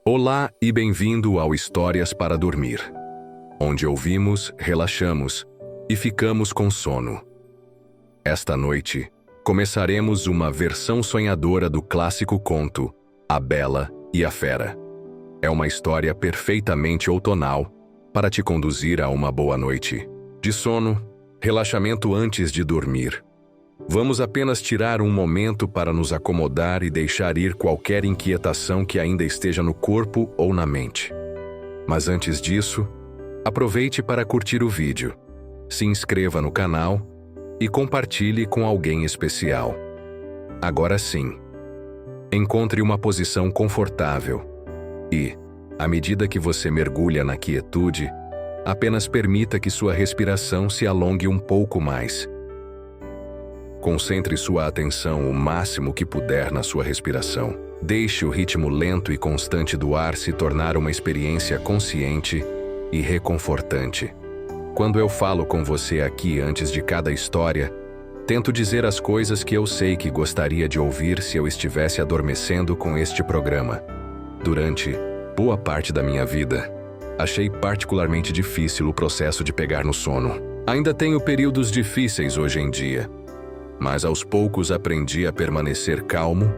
Olá e bem-vindo ao Histórias para Dormir, onde ouvimos, relaxamos e ficamos com sono. Esta noite, começaremos uma versão sonhadora do clássico conto A Bela e a Fera. É uma história perfeitamente outonal para te conduzir a uma boa noite de sono, relaxamento antes de dormir. Vamos apenas tirar um momento para nos acomodar e deixar ir qualquer inquietação que ainda esteja no corpo ou na mente. Mas antes disso, aproveite para curtir o vídeo, se inscreva no canal e compartilhe com alguém especial. Agora sim, encontre uma posição confortável e, à medida que você mergulha na quietude, apenas permita que sua respiração se alongue um pouco mais. Concentre sua atenção o máximo que puder na sua respiração. Deixe o ritmo lento e constante do ar se tornar uma experiência consciente e reconfortante. Quando eu falo com você aqui antes de cada história, tento dizer as coisas que eu sei que gostaria de ouvir se eu estivesse adormecendo com este programa. Durante boa parte da minha vida, achei particularmente difícil o processo de pegar no sono. Ainda tenho períodos difíceis hoje em dia, mas aos poucos aprendi a permanecer calmo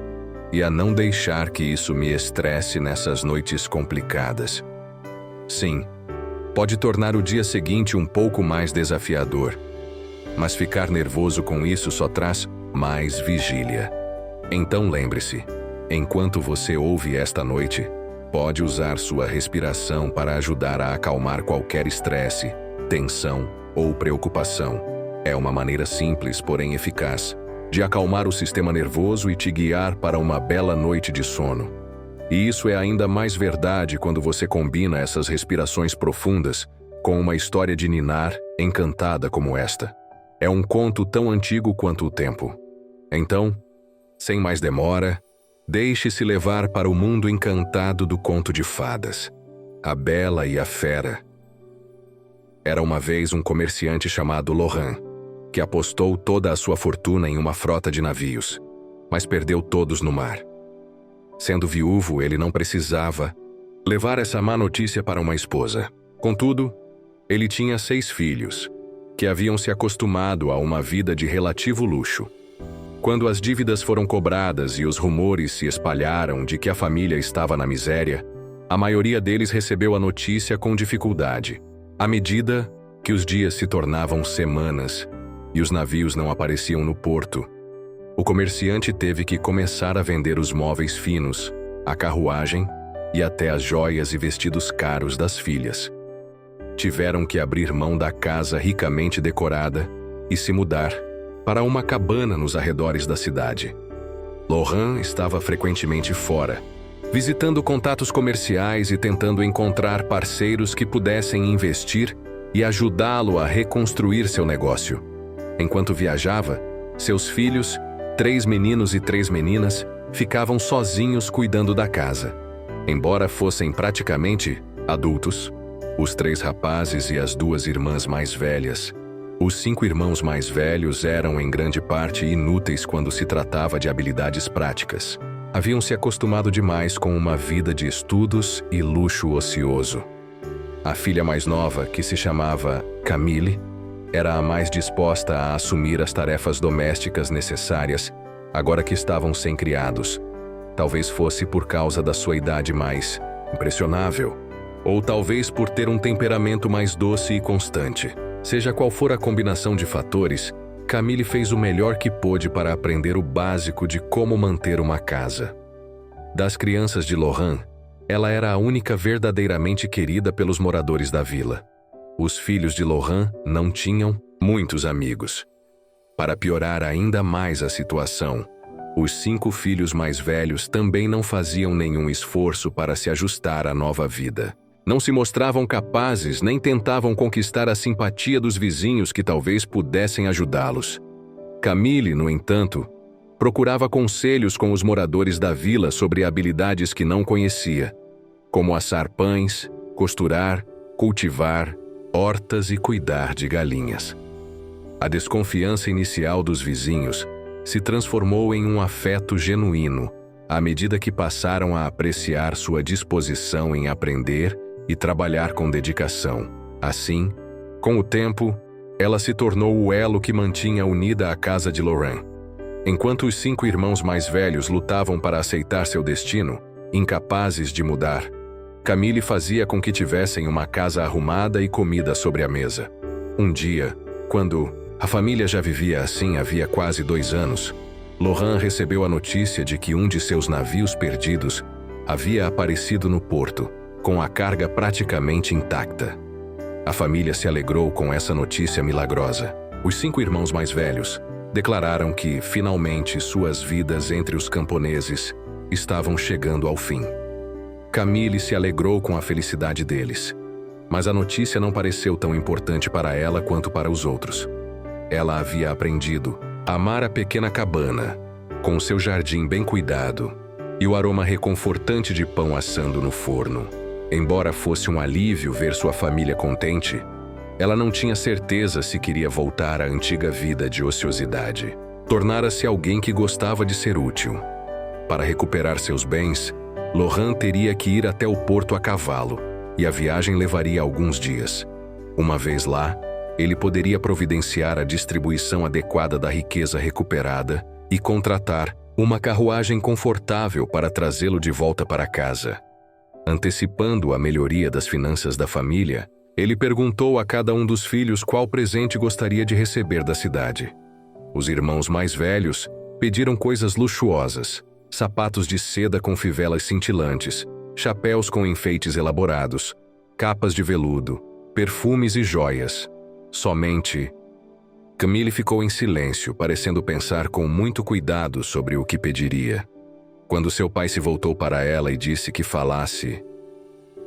e a não deixar que isso me estresse nessas noites complicadas. Sim, pode tornar o dia seguinte um pouco mais desafiador, mas ficar nervoso com isso só traz mais vigília. Então lembre-se, enquanto você ouve esta noite, pode usar sua respiração para ajudar a acalmar qualquer estresse, tensão ou preocupação. É uma maneira simples, porém eficaz, de acalmar o sistema nervoso e te guiar para uma bela noite de sono. E isso é ainda mais verdade quando você combina essas respirações profundas com uma história de ninar encantada como esta. É um conto tão antigo quanto o tempo. Então, sem mais demora, deixe-se levar para o mundo encantado do conto de fadas, A Bela e a Fera. Era uma vez um comerciante chamado Laurent, que apostou toda a sua fortuna em uma frota de navios, mas perdeu todos no mar. Sendo viúvo, ele não precisava levar essa má notícia para uma esposa. Contudo, ele tinha 6 filhos, que haviam se acostumado a uma vida de relativo luxo. Quando as dívidas foram cobradas e os rumores se espalharam de que a família estava na miséria, a maioria deles recebeu a notícia com dificuldade. À medida que os dias se tornavam semanas e os navios não apareciam no porto, o comerciante teve que começar a vender os móveis finos, a carruagem e até as joias e vestidos caros das filhas. Tiveram que abrir mão da casa ricamente decorada e se mudar para uma cabana nos arredores da cidade. Laurent estava frequentemente fora, visitando contatos comerciais e tentando encontrar parceiros que pudessem investir e ajudá-lo a reconstruir seu negócio. Enquanto viajava, seus filhos, 3 meninos e 3 meninas, ficavam sozinhos cuidando da casa. Embora fossem praticamente adultos, os 3 rapazes e as 2 irmãs mais velhas, os 5 irmãos mais velhos eram em grande parte inúteis quando se tratava de habilidades práticas. Haviam se acostumado demais com uma vida de estudos e luxo ocioso. A filha mais nova, que se chamava Camille, era a mais disposta a assumir as tarefas domésticas necessárias, agora que estavam sem criados. Talvez fosse por causa da sua idade mais impressionável, ou talvez por ter um temperamento mais doce e constante. Seja qual for a combinação de fatores, Camille fez o melhor que pôde para aprender o básico de como manter uma casa. Das crianças de Laurent, ela era a única verdadeiramente querida pelos moradores da vila. Os filhos de Laurent não tinham muitos amigos. Para piorar ainda mais a situação, os 5 filhos mais velhos também não faziam nenhum esforço para se ajustar à nova vida. Não se mostravam capazes nem tentavam conquistar a simpatia dos vizinhos que talvez pudessem ajudá-los. Camille, no entanto, procurava conselhos com os moradores da vila sobre habilidades que não conhecia, como assar pães, costurar, cultivar hortas e cuidar de galinhas. A desconfiança inicial dos vizinhos se transformou em um afeto genuíno, à medida que passaram a apreciar sua disposição em aprender e trabalhar com dedicação. Assim, com o tempo, ela se tornou o elo que mantinha unida a casa de Laurent. Enquanto os 5 irmãos mais velhos lutavam para aceitar seu destino, incapazes de mudar, Camille fazia com que tivessem uma casa arrumada e comida sobre a mesa. Um dia, quando a família já vivia assim havia quase 2 anos, Laurent recebeu a notícia de que um de seus navios perdidos havia aparecido no porto, com a carga praticamente intacta. A família se alegrou com essa notícia milagrosa. Os 5 irmãos mais velhos declararam que, finalmente, suas vidas entre os camponeses estavam chegando ao fim. Camille se alegrou com a felicidade deles, mas a notícia não pareceu tão importante para ela quanto para os outros. Ela havia aprendido a amar a pequena cabana, com seu jardim bem cuidado e o aroma reconfortante de pão assando no forno. Embora fosse um alívio ver sua família contente, ela não tinha certeza se queria voltar à antiga vida de ociosidade. Tornara-se alguém que gostava de ser útil. Para recuperar seus bens, Laurent teria que ir até o porto a cavalo, e a viagem levaria alguns dias. Uma vez lá, ele poderia providenciar a distribuição adequada da riqueza recuperada e contratar uma carruagem confortável para trazê-lo de volta para casa. Antecipando a melhoria das finanças da família, ele perguntou a cada um dos filhos qual presente gostaria de receber da cidade. Os irmãos mais velhos pediram coisas luxuosas, sapatos de seda com fivelas cintilantes, chapéus com enfeites elaborados, capas de veludo, perfumes e joias. Somente Camille ficou em silêncio, parecendo pensar com muito cuidado sobre o que pediria. Quando seu pai se voltou para ela e disse que falasse,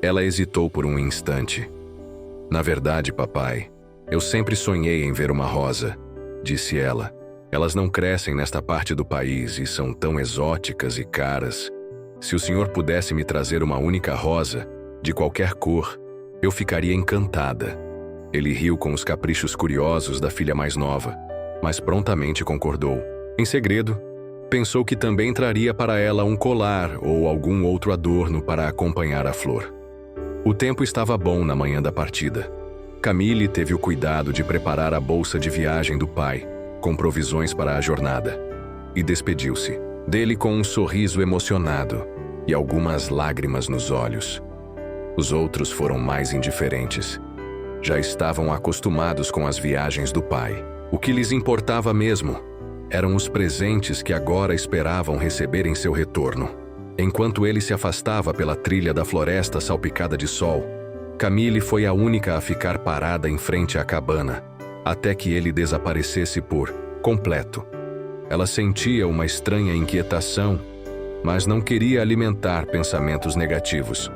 ela hesitou por um instante. "Na verdade, papai, eu sempre sonhei em ver uma rosa", disse ela. "Elas não crescem nesta parte do país e são tão exóticas e caras. Se o senhor pudesse me trazer uma única rosa, de qualquer cor, eu ficaria encantada." Ele riu com os caprichos curiosos da filha mais nova, mas prontamente concordou. Em segredo, pensou que também traria para ela um colar ou algum outro adorno para acompanhar a flor. O tempo estava bom na manhã da partida. Camille teve o cuidado de preparar a bolsa de viagem do pai, com provisões para a jornada, e despediu-se dele com um sorriso emocionado e algumas lágrimas nos olhos. Os outros foram mais indiferentes. Já estavam acostumados com as viagens do pai. O que lhes importava mesmo eram os presentes que agora esperavam receber em seu retorno. Enquanto ele se afastava pela trilha da floresta salpicada de sol, Camille foi a única a ficar parada em frente à cabana, até que ele desaparecesse por completo. Ela sentia uma estranha inquietação, mas não queria alimentar pensamentos negativos.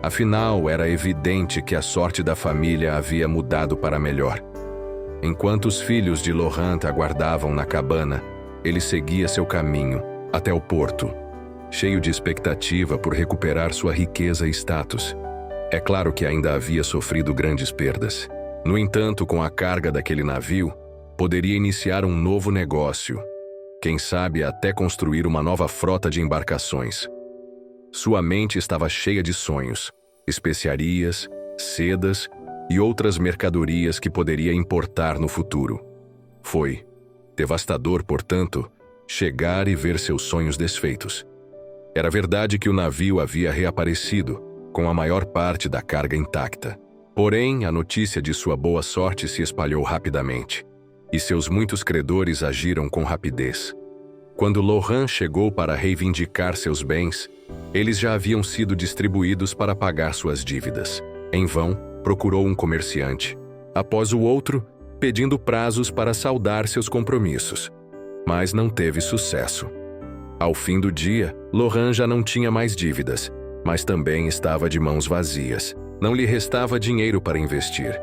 Afinal, era evidente que a sorte da família havia mudado para melhor. Enquanto os filhos de Laurent aguardavam na cabana, ele seguia seu caminho até o porto, cheio de expectativa por recuperar sua riqueza e status. É claro que ainda havia sofrido grandes perdas. No entanto, com a carga daquele navio, poderia iniciar um novo negócio. Quem sabe até construir uma nova frota de embarcações. Sua mente estava cheia de sonhos, especiarias, sedas e outras mercadorias que poderia importar no futuro. Foi devastador, portanto, chegar e ver seus sonhos desfeitos. Era verdade que o navio havia reaparecido, com a maior parte da carga intacta. Porém, a notícia de sua boa sorte se espalhou rapidamente, e seus muitos credores agiram com rapidez. Quando Laurent chegou para reivindicar seus bens, eles já haviam sido distribuídos para pagar suas dívidas. Em vão, procurou um comerciante, após o outro, pedindo prazos para saldar seus compromissos. Mas não teve sucesso. Ao fim do dia, Laurent já não tinha mais dívidas, mas também estava de mãos vazias. Não lhe restava dinheiro para investir,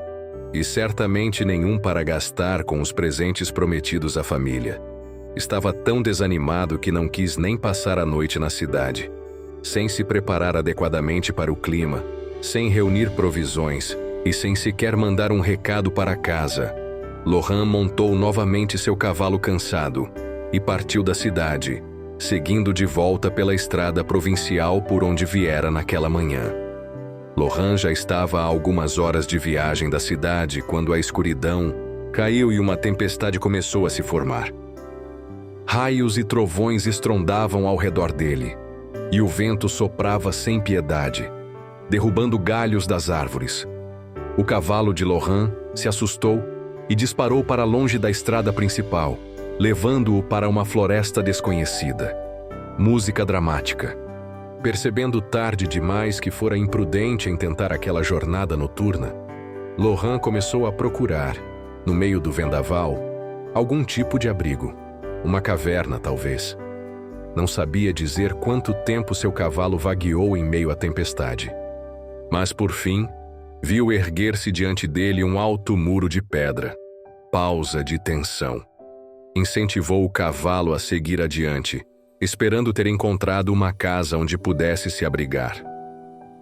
e certamente nenhum para gastar com os presentes prometidos à família. Estava tão desanimado que não quis nem passar a noite na cidade. Sem se preparar adequadamente para o clima, sem reunir provisões e sem sequer mandar um recado para casa, Laurent montou novamente seu cavalo cansado e partiu da cidade, seguindo de volta pela estrada provincial por onde viera naquela manhã. Lohan já estava a algumas horas de viagem da cidade quando a escuridão caiu e uma tempestade começou a se formar. Raios e trovões estrondavam ao redor dele, e o vento soprava sem piedade, derrubando galhos das árvores. O cavalo de Lohan se assustou e disparou para longe da estrada principal, levando-o para uma floresta desconhecida. Música dramática. Percebendo tarde demais que fora imprudente em tentar aquela jornada noturna, Lohan começou a procurar, no meio do vendaval, algum tipo de abrigo. Uma caverna, talvez. Não sabia dizer quanto tempo seu cavalo vagueou em meio à tempestade. Mas, por fim, viu erguer-se diante dele um alto muro de pedra. Pausa de tensão. Incentivou o cavalo a seguir adiante, esperando ter encontrado uma casa onde pudesse se abrigar.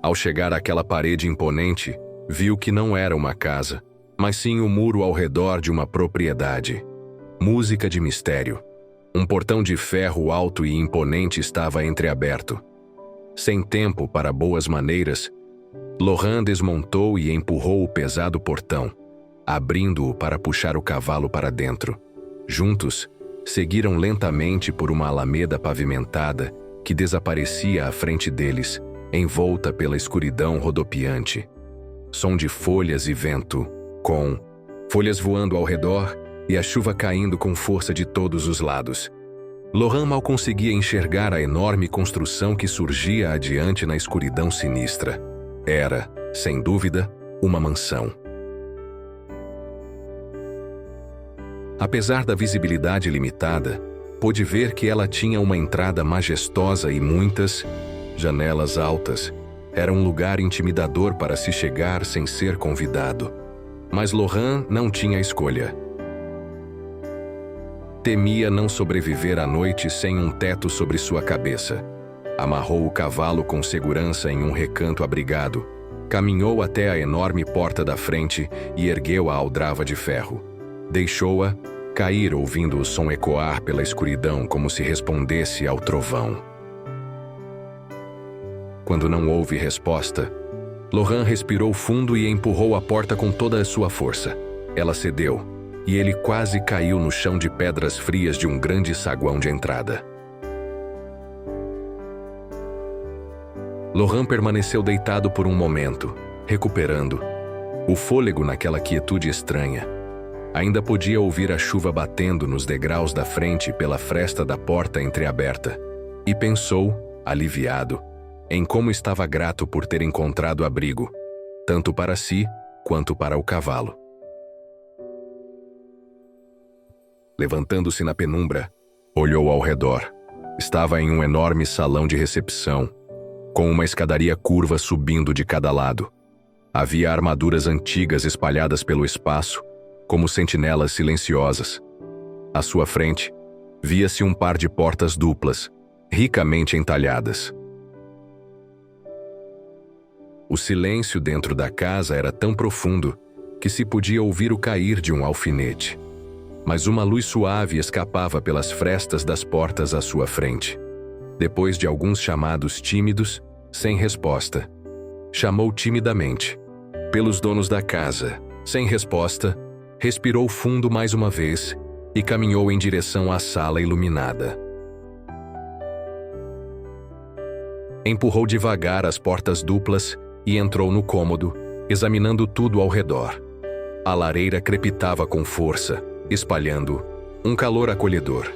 Ao chegar àquela parede imponente, viu que não era uma casa, mas sim o muro ao redor de uma propriedade. Música de mistério. Um portão de ferro alto e imponente estava entreaberto. Sem tempo para boas maneiras, Lohan desmontou e empurrou o pesado portão, abrindo-o para puxar o cavalo para dentro. Juntos, seguiram lentamente por uma alameda pavimentada que desaparecia à frente deles, envolta pela escuridão rodopiante. Som de folhas e vento, com folhas voando ao redor e a chuva caindo com força de todos os lados. Lohan mal conseguia enxergar a enorme construção que surgia adiante na escuridão sinistra. Era, sem dúvida, uma mansão. Apesar da visibilidade limitada, pôde ver que ela tinha uma entrada majestosa e muitas janelas altas. Era um lugar intimidador para se chegar sem ser convidado. Mas Lohan não tinha escolha. Temia não sobreviver à noite sem um teto sobre sua cabeça. Amarrou o cavalo com segurança em um recanto abrigado, caminhou até a enorme porta da frente e ergueu a aldrava de ferro. Deixou-a cair ouvindo o som ecoar pela escuridão como se respondesse ao trovão. Quando não houve resposta, Lohan respirou fundo e empurrou a porta com toda a sua força. Ela cedeu, e ele quase caiu no chão de pedras frias de um grande saguão de entrada. Lohan permaneceu deitado por um momento, recuperando o fôlego naquela quietude estranha. Ainda podia ouvir a chuva batendo nos degraus da frente pela fresta da porta entreaberta, e pensou, aliviado, em como estava grato por ter encontrado abrigo, tanto para si quanto para o cavalo. Levantando-se na penumbra, olhou ao redor. Estava em um enorme salão de recepção, com uma escadaria curva subindo de cada lado. Havia armaduras antigas espalhadas pelo espaço, como sentinelas silenciosas. À sua frente, via-se um par de portas duplas, ricamente entalhadas. O silêncio dentro da casa era tão profundo que se podia ouvir o cair de um alfinete. Mas uma luz suave escapava pelas frestas das portas à sua frente. Depois de alguns chamados tímidos, sem resposta, chamou timidamente. Pelos donos da casa, sem resposta, respirou fundo mais uma vez e caminhou em direção à sala iluminada. Empurrou devagar as portas duplas e entrou no cômodo, examinando tudo ao redor. A lareira crepitava com força, espalhando um calor acolhedor.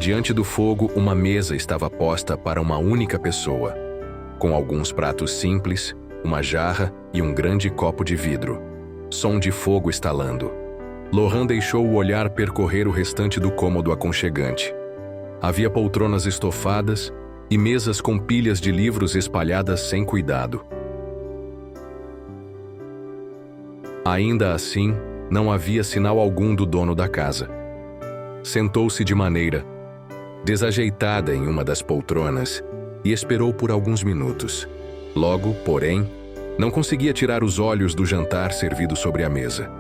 Diante do fogo, uma mesa estava posta para uma única pessoa, com alguns pratos simples, uma jarra e um grande copo de vidro. Som de fogo estalando. Lohan deixou o olhar percorrer o restante do cômodo aconchegante. Havia poltronas estofadas e mesas com pilhas de livros espalhadas sem cuidado. Ainda assim, não havia sinal algum do dono da casa. Sentou-se de maneira desajeitada em uma das poltronas e esperou por alguns minutos. Logo, porém, não conseguia tirar os olhos do jantar servido sobre a mesa.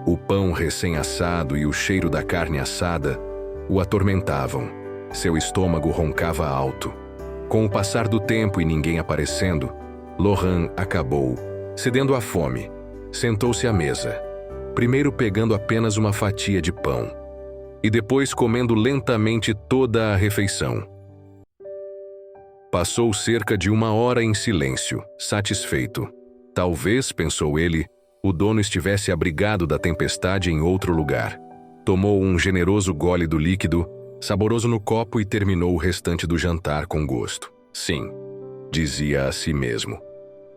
O pão recém-assado e o cheiro da carne assada o atormentavam. Seu estômago roncava alto. Com o passar do tempo e ninguém aparecendo, Lohan acabou, cedendo à fome. Sentou-se à mesa, primeiro pegando apenas uma fatia de pão, e depois comendo lentamente toda a refeição. Passou cerca de 1 hora em silêncio, satisfeito. Talvez, pensou ele, o dono estivesse abrigado da tempestade em outro lugar. Tomou um generoso gole do líquido, saboroso no copo, e terminou o restante do jantar com gosto. Sim, dizia a si mesmo.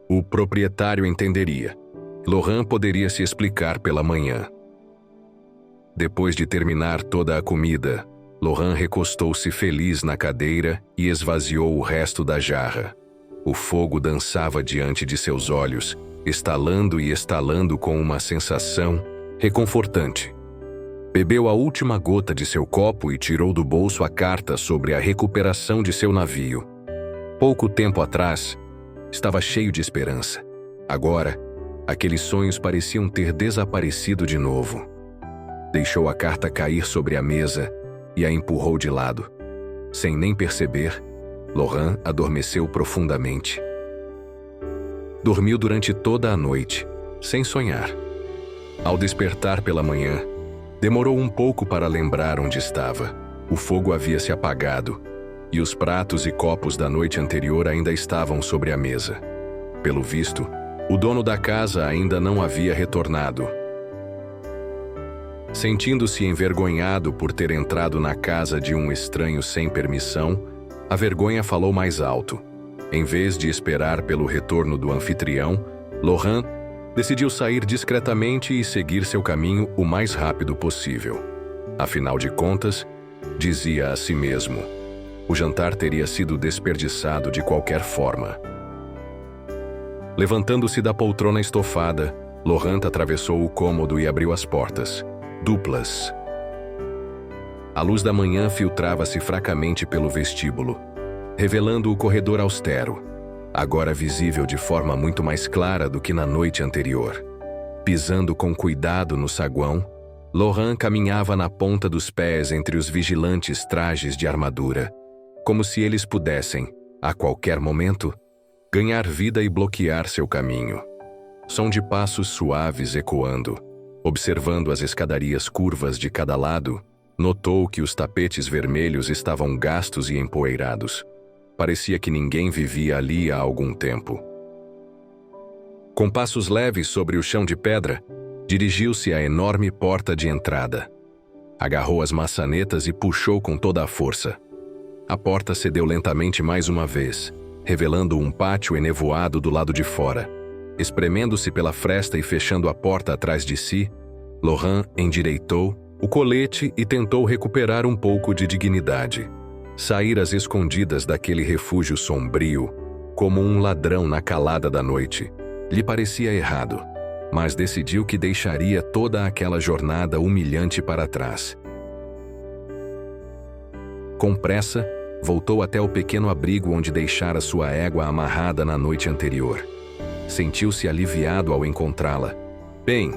O proprietário entenderia. Lohan poderia se explicar pela manhã. Depois de terminar toda a comida, Lohan recostou-se feliz na cadeira e esvaziou o resto da jarra. O fogo dançava diante de seus olhos, estalando e estalando com uma sensação reconfortante. Bebeu a última gota de seu copo e tirou do bolso a carta sobre a recuperação de seu navio. Pouco tempo atrás, estava cheio de esperança. Agora, aqueles sonhos pareciam ter desaparecido de novo. Deixou a carta cair sobre a mesa e a empurrou de lado. Sem nem perceber, Lohan adormeceu profundamente. Dormiu durante toda a noite, sem sonhar. Ao despertar pela manhã, demorou um pouco para lembrar onde estava. O fogo havia se apagado, e os pratos e copos da noite anterior ainda estavam sobre a mesa. Pelo visto, o dono da casa ainda não havia retornado. Sentindo-se envergonhado por ter entrado na casa de um estranho sem permissão, a vergonha falou mais alto. Em vez de esperar pelo retorno do anfitrião, Lohan decidiu sair discretamente e seguir seu caminho o mais rápido possível. Afinal de contas, dizia a si mesmo, o jantar teria sido desperdiçado de qualquer forma. Levantando-se da poltrona estofada, Lohan atravessou o cômodo e abriu as portas, duplas. A luz da manhã filtrava-se fracamente pelo vestíbulo, revelando o corredor austero, agora visível de forma muito mais clara do que na noite anterior. Pisando com cuidado no saguão, Lohan caminhava na ponta dos pés entre os vigilantes trajes de armadura, como se eles pudessem, a qualquer momento, ganhar vida e bloquear seu caminho. Som de passos suaves ecoando. Observando as escadarias curvas de cada lado, notou que os tapetes vermelhos estavam gastos e empoeirados. Parecia que ninguém vivia ali há algum tempo. Com passos leves sobre o chão de pedra, dirigiu-se à enorme porta de entrada. Agarrou as maçanetas e puxou com toda a força. A porta cedeu lentamente mais uma vez, revelando um pátio enevoado do lado de fora. Espremendo-se pela fresta e fechando a porta atrás de si, Lohan endireitou o colete e tentou recuperar um pouco de dignidade. Sair às escondidas daquele refúgio sombrio, como um ladrão na calada da noite, lhe parecia errado, mas decidiu que deixaria toda aquela jornada humilhante para trás. Com pressa, voltou até o pequeno abrigo onde deixara sua égua amarrada na noite anterior. Sentiu-se aliviado ao encontrá-la. Bem,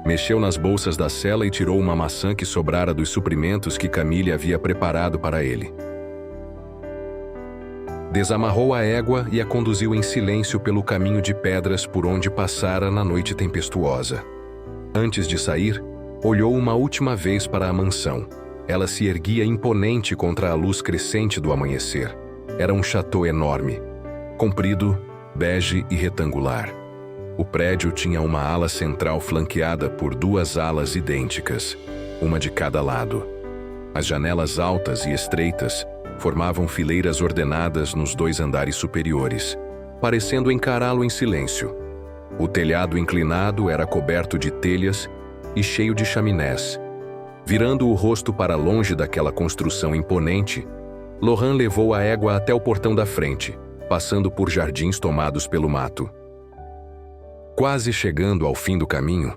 mexeu nas bolsas da cela e tirou uma maçã que sobrara dos suprimentos que Camille havia preparado para ele. Desamarrou a égua e a conduziu em silêncio pelo caminho de pedras por onde passara na noite tempestuosa. Antes de sair, olhou uma última vez para a mansão. Ela se erguia imponente contra a luz crescente do amanhecer. Era um château enorme, comprido, bege e retangular. O prédio tinha uma ala central flanqueada por 2 alas idênticas, uma de cada lado. As janelas altas e estreitas formavam fileiras ordenadas nos 2 andares superiores, parecendo encará-lo em silêncio. O telhado inclinado era coberto de telhas e cheio de chaminés. Virando o rosto para longe daquela construção imponente, Lohan levou a égua até o portão da frente, passando por jardins tomados pelo mato. Quase chegando ao fim do caminho,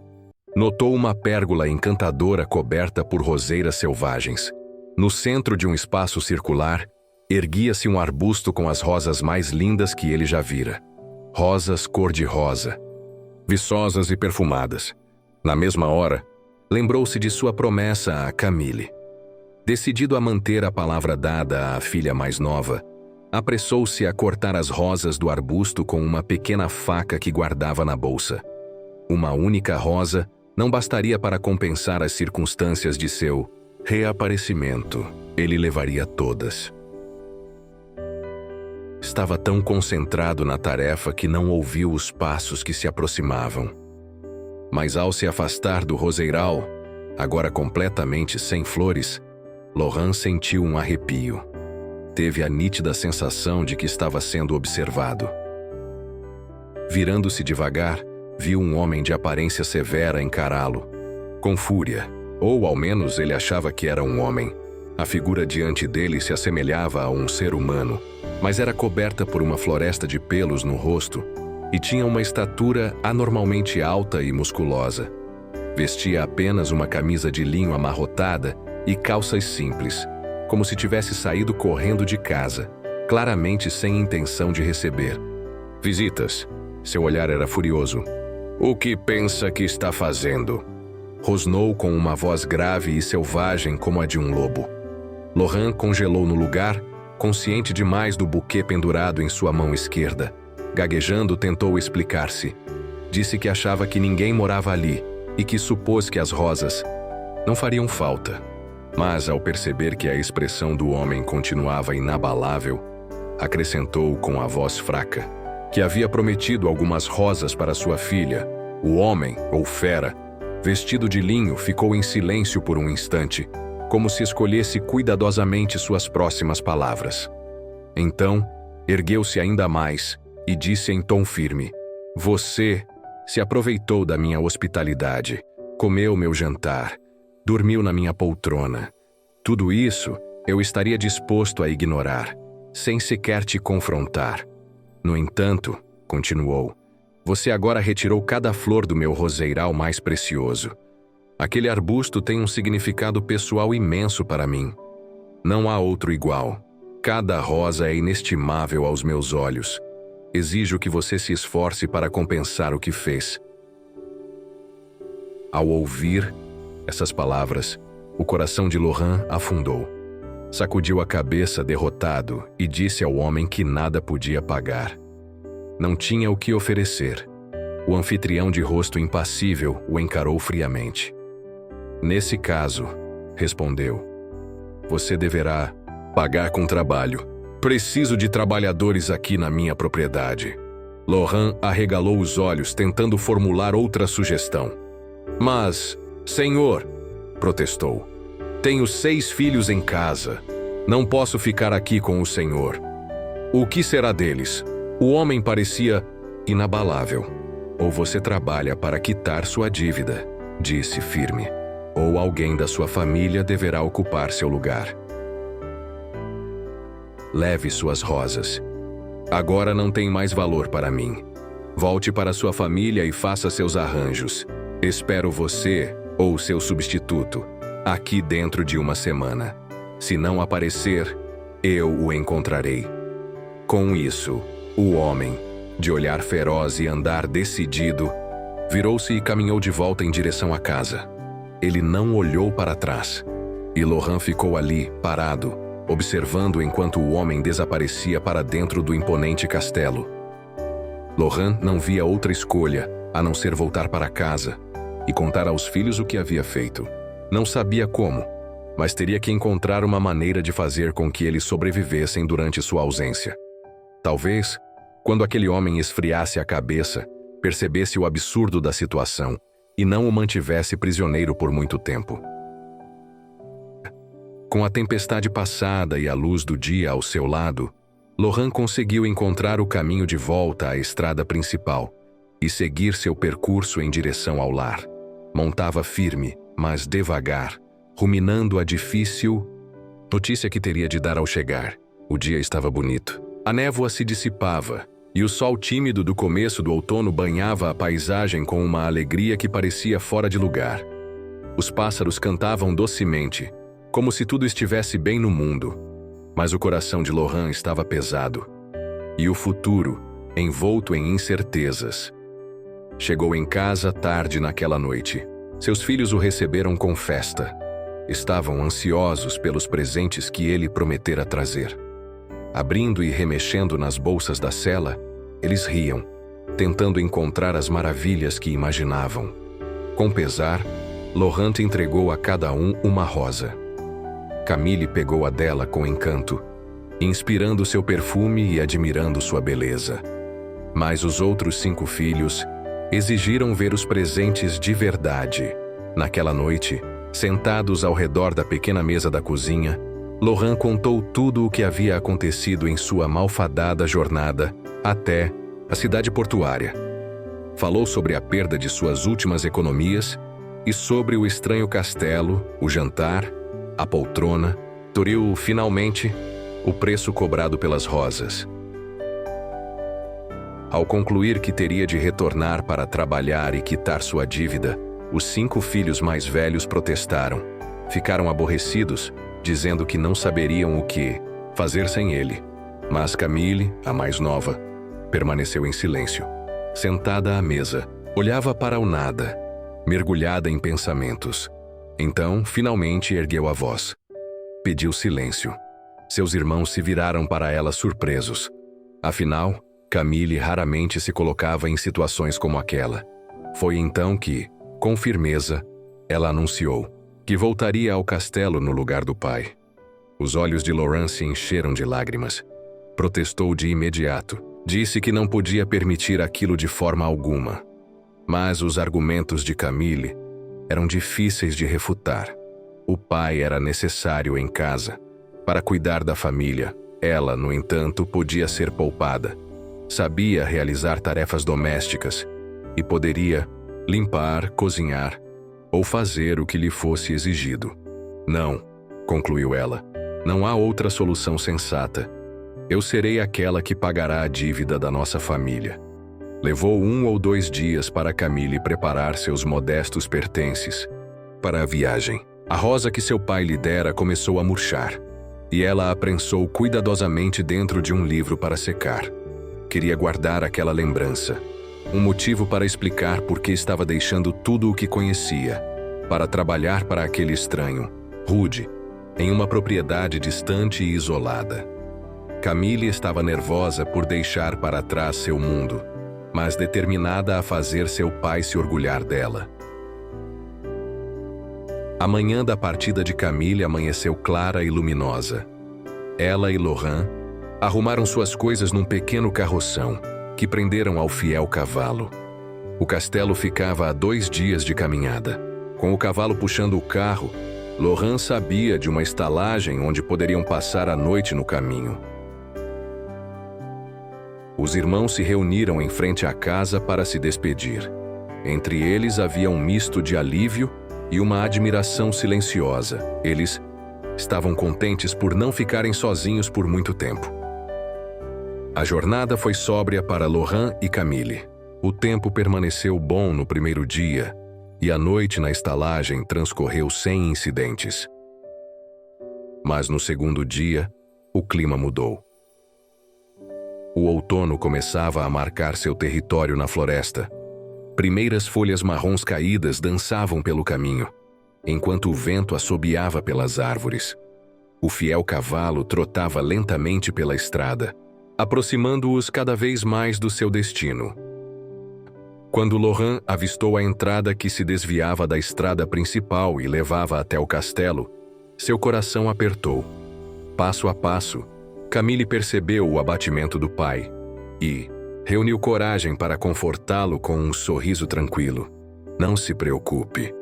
notou uma pérgola encantadora coberta por roseiras selvagens. No centro de um espaço circular, erguia-se um arbusto com as rosas mais lindas que ele já vira. Rosas cor-de-rosa, viçosas e perfumadas. Na mesma hora, lembrou-se de sua promessa a Camille. Decidido a manter a palavra dada à filha mais nova, apressou-se a cortar as rosas do arbusto com uma pequena faca que guardava na bolsa. Uma única rosa não bastaria para compensar as circunstâncias de seu reaparecimento. Ele levaria todas. Estava tão concentrado na tarefa que não ouviu os passos que se aproximavam. Mas ao se afastar do roseiral, agora completamente sem flores, Lohan sentiu um arrepio. Teve a nítida sensação de que estava sendo observado. Virando-se devagar, viu um homem de aparência severa encará-lo, com fúria, ou ao menos ele achava que era um homem. A figura diante dele se assemelhava a um ser humano, mas era coberta por uma floresta de pelos no rosto e tinha uma estatura anormalmente alta e musculosa. Vestia apenas uma camisa de linho amarrotada e calças simples, como se tivesse saído correndo de casa, claramente sem intenção de receber visitas. Seu olhar era furioso. "O que pensa que está fazendo?" Rosnou com uma voz grave e selvagem como a de um lobo. Lohan congelou no lugar, consciente demais do buquê pendurado em sua mão esquerda. Gaguejando, tentou explicar-se. Disse que achava que ninguém morava ali e que supôs que as rosas não fariam falta. Mas, ao perceber que a expressão do homem continuava inabalável, acrescentou com a voz fraca que havia prometido algumas rosas para sua filha. O homem, ou fera, vestido de linho, ficou em silêncio por um instante, como se escolhesse cuidadosamente suas próximas palavras. Então, ergueu-se ainda mais e disse em tom firme: "Você se aproveitou da minha hospitalidade, comeu meu jantar, dormiu na minha poltrona. Tudo isso eu estaria disposto a ignorar, sem sequer te confrontar. No entanto, continuou, você agora retirou cada flor do meu roseiral mais precioso. Aquele arbusto tem um significado pessoal imenso para mim. Não há outro igual. Cada rosa é inestimável aos meus olhos. Exijo que você se esforce para compensar o que fez." Ao ouvir essas palavras, o coração de Lohan afundou. Sacudiu a cabeça derrotado e disse ao homem que nada podia pagar. Não tinha o que oferecer. O anfitrião de rosto impassível o encarou friamente. "Nesse caso", respondeu, "você deverá pagar com trabalho. Preciso de trabalhadores aqui na minha propriedade." Lohan arregalou os olhos tentando formular outra sugestão. "Mas, senhor", protestou, "tenho 6 filhos em casa. Não posso ficar aqui com o senhor. O que será deles?" O homem parecia inabalável. "Ou você trabalha para quitar sua dívida", disse firme, "ou alguém da sua família deverá ocupar seu lugar. Leve suas rosas. Agora não tem mais valor para mim. Volte para sua família e faça seus arranjos. Espero você, ou seu substituto, aqui dentro de uma semana. Se não aparecer, eu o encontrarei." Com isso, o homem, de olhar feroz e andar decidido, virou-se e caminhou de volta em direção à casa. Ele não olhou para trás. E Lohan ficou ali, parado, observando enquanto o homem desaparecia para dentro do imponente castelo. Lohan não via outra escolha a não ser voltar para casa e contar aos filhos o que havia feito. Não sabia como, mas teria que encontrar uma maneira de fazer com que eles sobrevivessem durante sua ausência. Talvez, quando aquele homem esfriasse a cabeça, percebesse o absurdo da situação e não o mantivesse prisioneiro por muito tempo. Com a tempestade passada e a luz do dia ao seu lado, Lohan conseguiu encontrar o caminho de volta à estrada principal e seguir seu percurso em direção ao lar. Montava firme, mas devagar, ruminando a difícil notícia que teria de dar ao chegar. O dia estava bonito. A névoa se dissipava e o sol tímido do começo do outono banhava a paisagem com uma alegria que parecia fora de lugar. Os pássaros cantavam docemente, como se tudo estivesse bem no mundo, mas o coração de Lohan estava pesado. E o futuro, envolto em incertezas. Chegou em casa tarde naquela noite. Seus filhos o receberam com festa. estavam ansiosos pelos presentes que ele prometera trazer. Abrindo e remexendo nas bolsas da cela, eles riam, tentando encontrar as maravilhas que imaginavam. Com pesar, Laurent entregou a cada um uma rosa. Camille pegou a dela com encanto, inspirando seu perfume e admirando sua beleza. Mas os outros 5 filhos exigiram ver os presentes de verdade. Naquela noite, sentados ao redor da pequena mesa da cozinha, Laurent contou tudo o que havia acontecido em sua malfadada jornada até a cidade portuária. Falou sobre a perda de suas últimas economias e sobre o estranho castelo, o jantar, a poltrona, toriu, finalmente, o preço cobrado pelas rosas. Ao concluir que teria de retornar para trabalhar e quitar sua dívida, os 5 filhos mais velhos protestaram. Ficaram aborrecidos, dizendo que não saberiam o que fazer sem ele. Mas Camille, a mais nova, permaneceu em silêncio. Sentada à mesa, olhava para o nada, mergulhada em pensamentos. Então, finalmente ergueu a voz. Pediu silêncio. Seus irmãos se viraram para ela surpresos. Afinal, Camille raramente se colocava em situações como aquela. Foi então que, com firmeza, ela anunciou que voltaria ao castelo no lugar do pai. Os olhos de Laurent se encheram de lágrimas. Protestou de imediato. Disse que não podia permitir aquilo de forma alguma. Mas os argumentos de Camille eram difíceis de refutar. O pai era necessário em casa. Para cuidar da família, ela, no entanto, podia ser poupada. Sabia realizar tarefas domésticas e poderia limpar, cozinhar ou fazer o que lhe fosse exigido. Não, concluiu ela, não há outra solução sensata. Eu serei aquela que pagará a dívida da nossa família. Levou 1 ou 2 dias para Camille preparar seus modestos pertences para a viagem. A rosa que seu pai lhe dera começou a murchar, e ela a prensou cuidadosamente dentro de um livro para secar. Queria guardar aquela lembrança, um motivo para explicar por que estava deixando tudo o que conhecia, para trabalhar para aquele estranho, rude, em uma propriedade distante e isolada. Camille estava nervosa por deixar para trás seu mundo, mas determinada a fazer seu pai se orgulhar dela. A manhã da partida de Camille amanheceu clara e luminosa. Ela e Laurent arrumaram suas coisas num pequeno carroção, que prenderam ao fiel cavalo. O castelo ficava a 2 dias de caminhada. Com o cavalo puxando o carro, Laurent sabia de uma estalagem onde poderiam passar a noite no caminho. Os irmãos se reuniram em frente à casa para se despedir. Entre eles havia um misto de alívio e uma admiração silenciosa. Eles estavam contentes por não ficarem sozinhos por muito tempo. A jornada foi sóbria para Laurent e Camille. O tempo permaneceu bom no primeiro dia, e a noite na estalagem transcorreu sem incidentes. Mas no segundo dia, o clima mudou. O outono começava a marcar seu território na floresta. Primeiras folhas marrons caídas dançavam pelo caminho, enquanto o vento assobiava pelas árvores. O fiel cavalo trotava lentamente pela estrada, aproximando-os cada vez mais do seu destino. Quando Laurent avistou a entrada que se desviava da estrada principal e levava até o castelo, seu coração apertou. Passo a passo, Camille percebeu o abatimento do pai e reuniu coragem para confortá-lo com um sorriso tranquilo. Não se preocupe.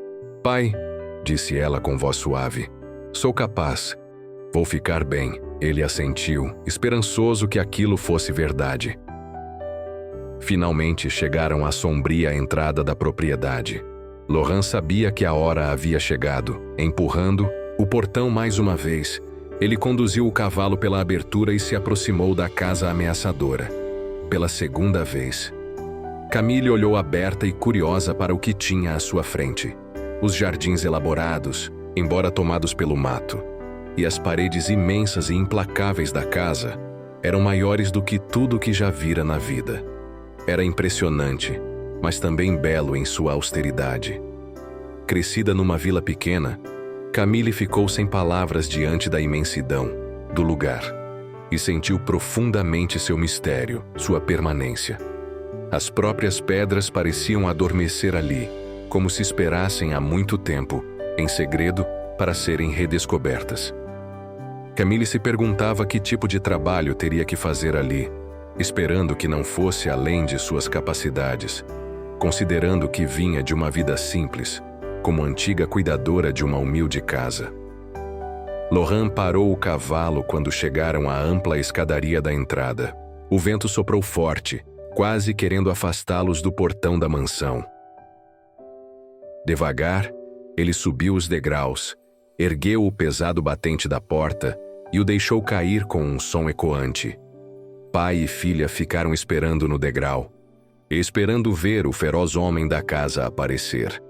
Pai, disse ela com voz suave, sou capaz. Vou ficar bem. Ele assentiu, esperançoso que aquilo fosse verdade. Finalmente chegaram à sombria entrada da propriedade. Laurent sabia que a hora havia chegado. Empurrando o portão mais uma vez, ele conduziu o cavalo pela abertura e se aproximou da casa ameaçadora. Pela segunda vez, Camille olhou aberta e curiosa para o que tinha à sua frente. Os jardins elaborados, embora tomados pelo mato, e as paredes imensas e implacáveis da casa eram maiores do que tudo que já vira na vida. Era impressionante, mas também belo em sua austeridade. Crescida numa vila pequena, Camille ficou sem palavras diante da imensidão do lugar e sentiu profundamente seu mistério, sua permanência. As próprias pedras pareciam adormecer ali, como se esperassem há muito tempo, em segredo, para serem redescobertas. Camille se perguntava que tipo de trabalho teria que fazer ali, esperando que não fosse além de suas capacidades, considerando que vinha de uma vida simples, como antiga cuidadora de uma humilde casa. Laurent parou o cavalo quando chegaram à ampla escadaria da entrada. O vento soprou forte, quase querendo afastá-los do portão da mansão. Devagar, ele subiu os degraus, ergueu o pesado batente da porta e o deixou cair com um som ecoante. Pai e filha ficaram esperando no degrau, esperando ver o feroz homem da casa aparecer.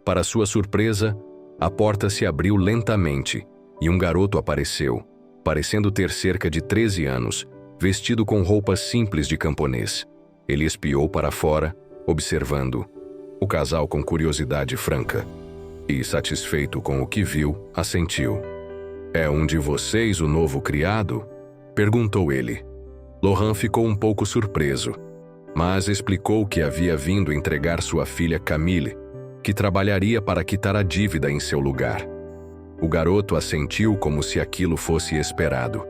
Para sua surpresa, a porta se abriu lentamente e um garoto apareceu, parecendo ter cerca de 13 anos, vestido com roupas simples de camponês. Ele espiou para fora, observando o casal com curiosidade franca. E, satisfeito com o que viu, assentiu. "É um de vocês o novo criado?" perguntou ele. Laurent ficou um pouco surpreso, mas explicou que havia vindo entregar sua filha Camille, que trabalharia para quitar a dívida em seu lugar. O garoto assentiu como se aquilo fosse esperado.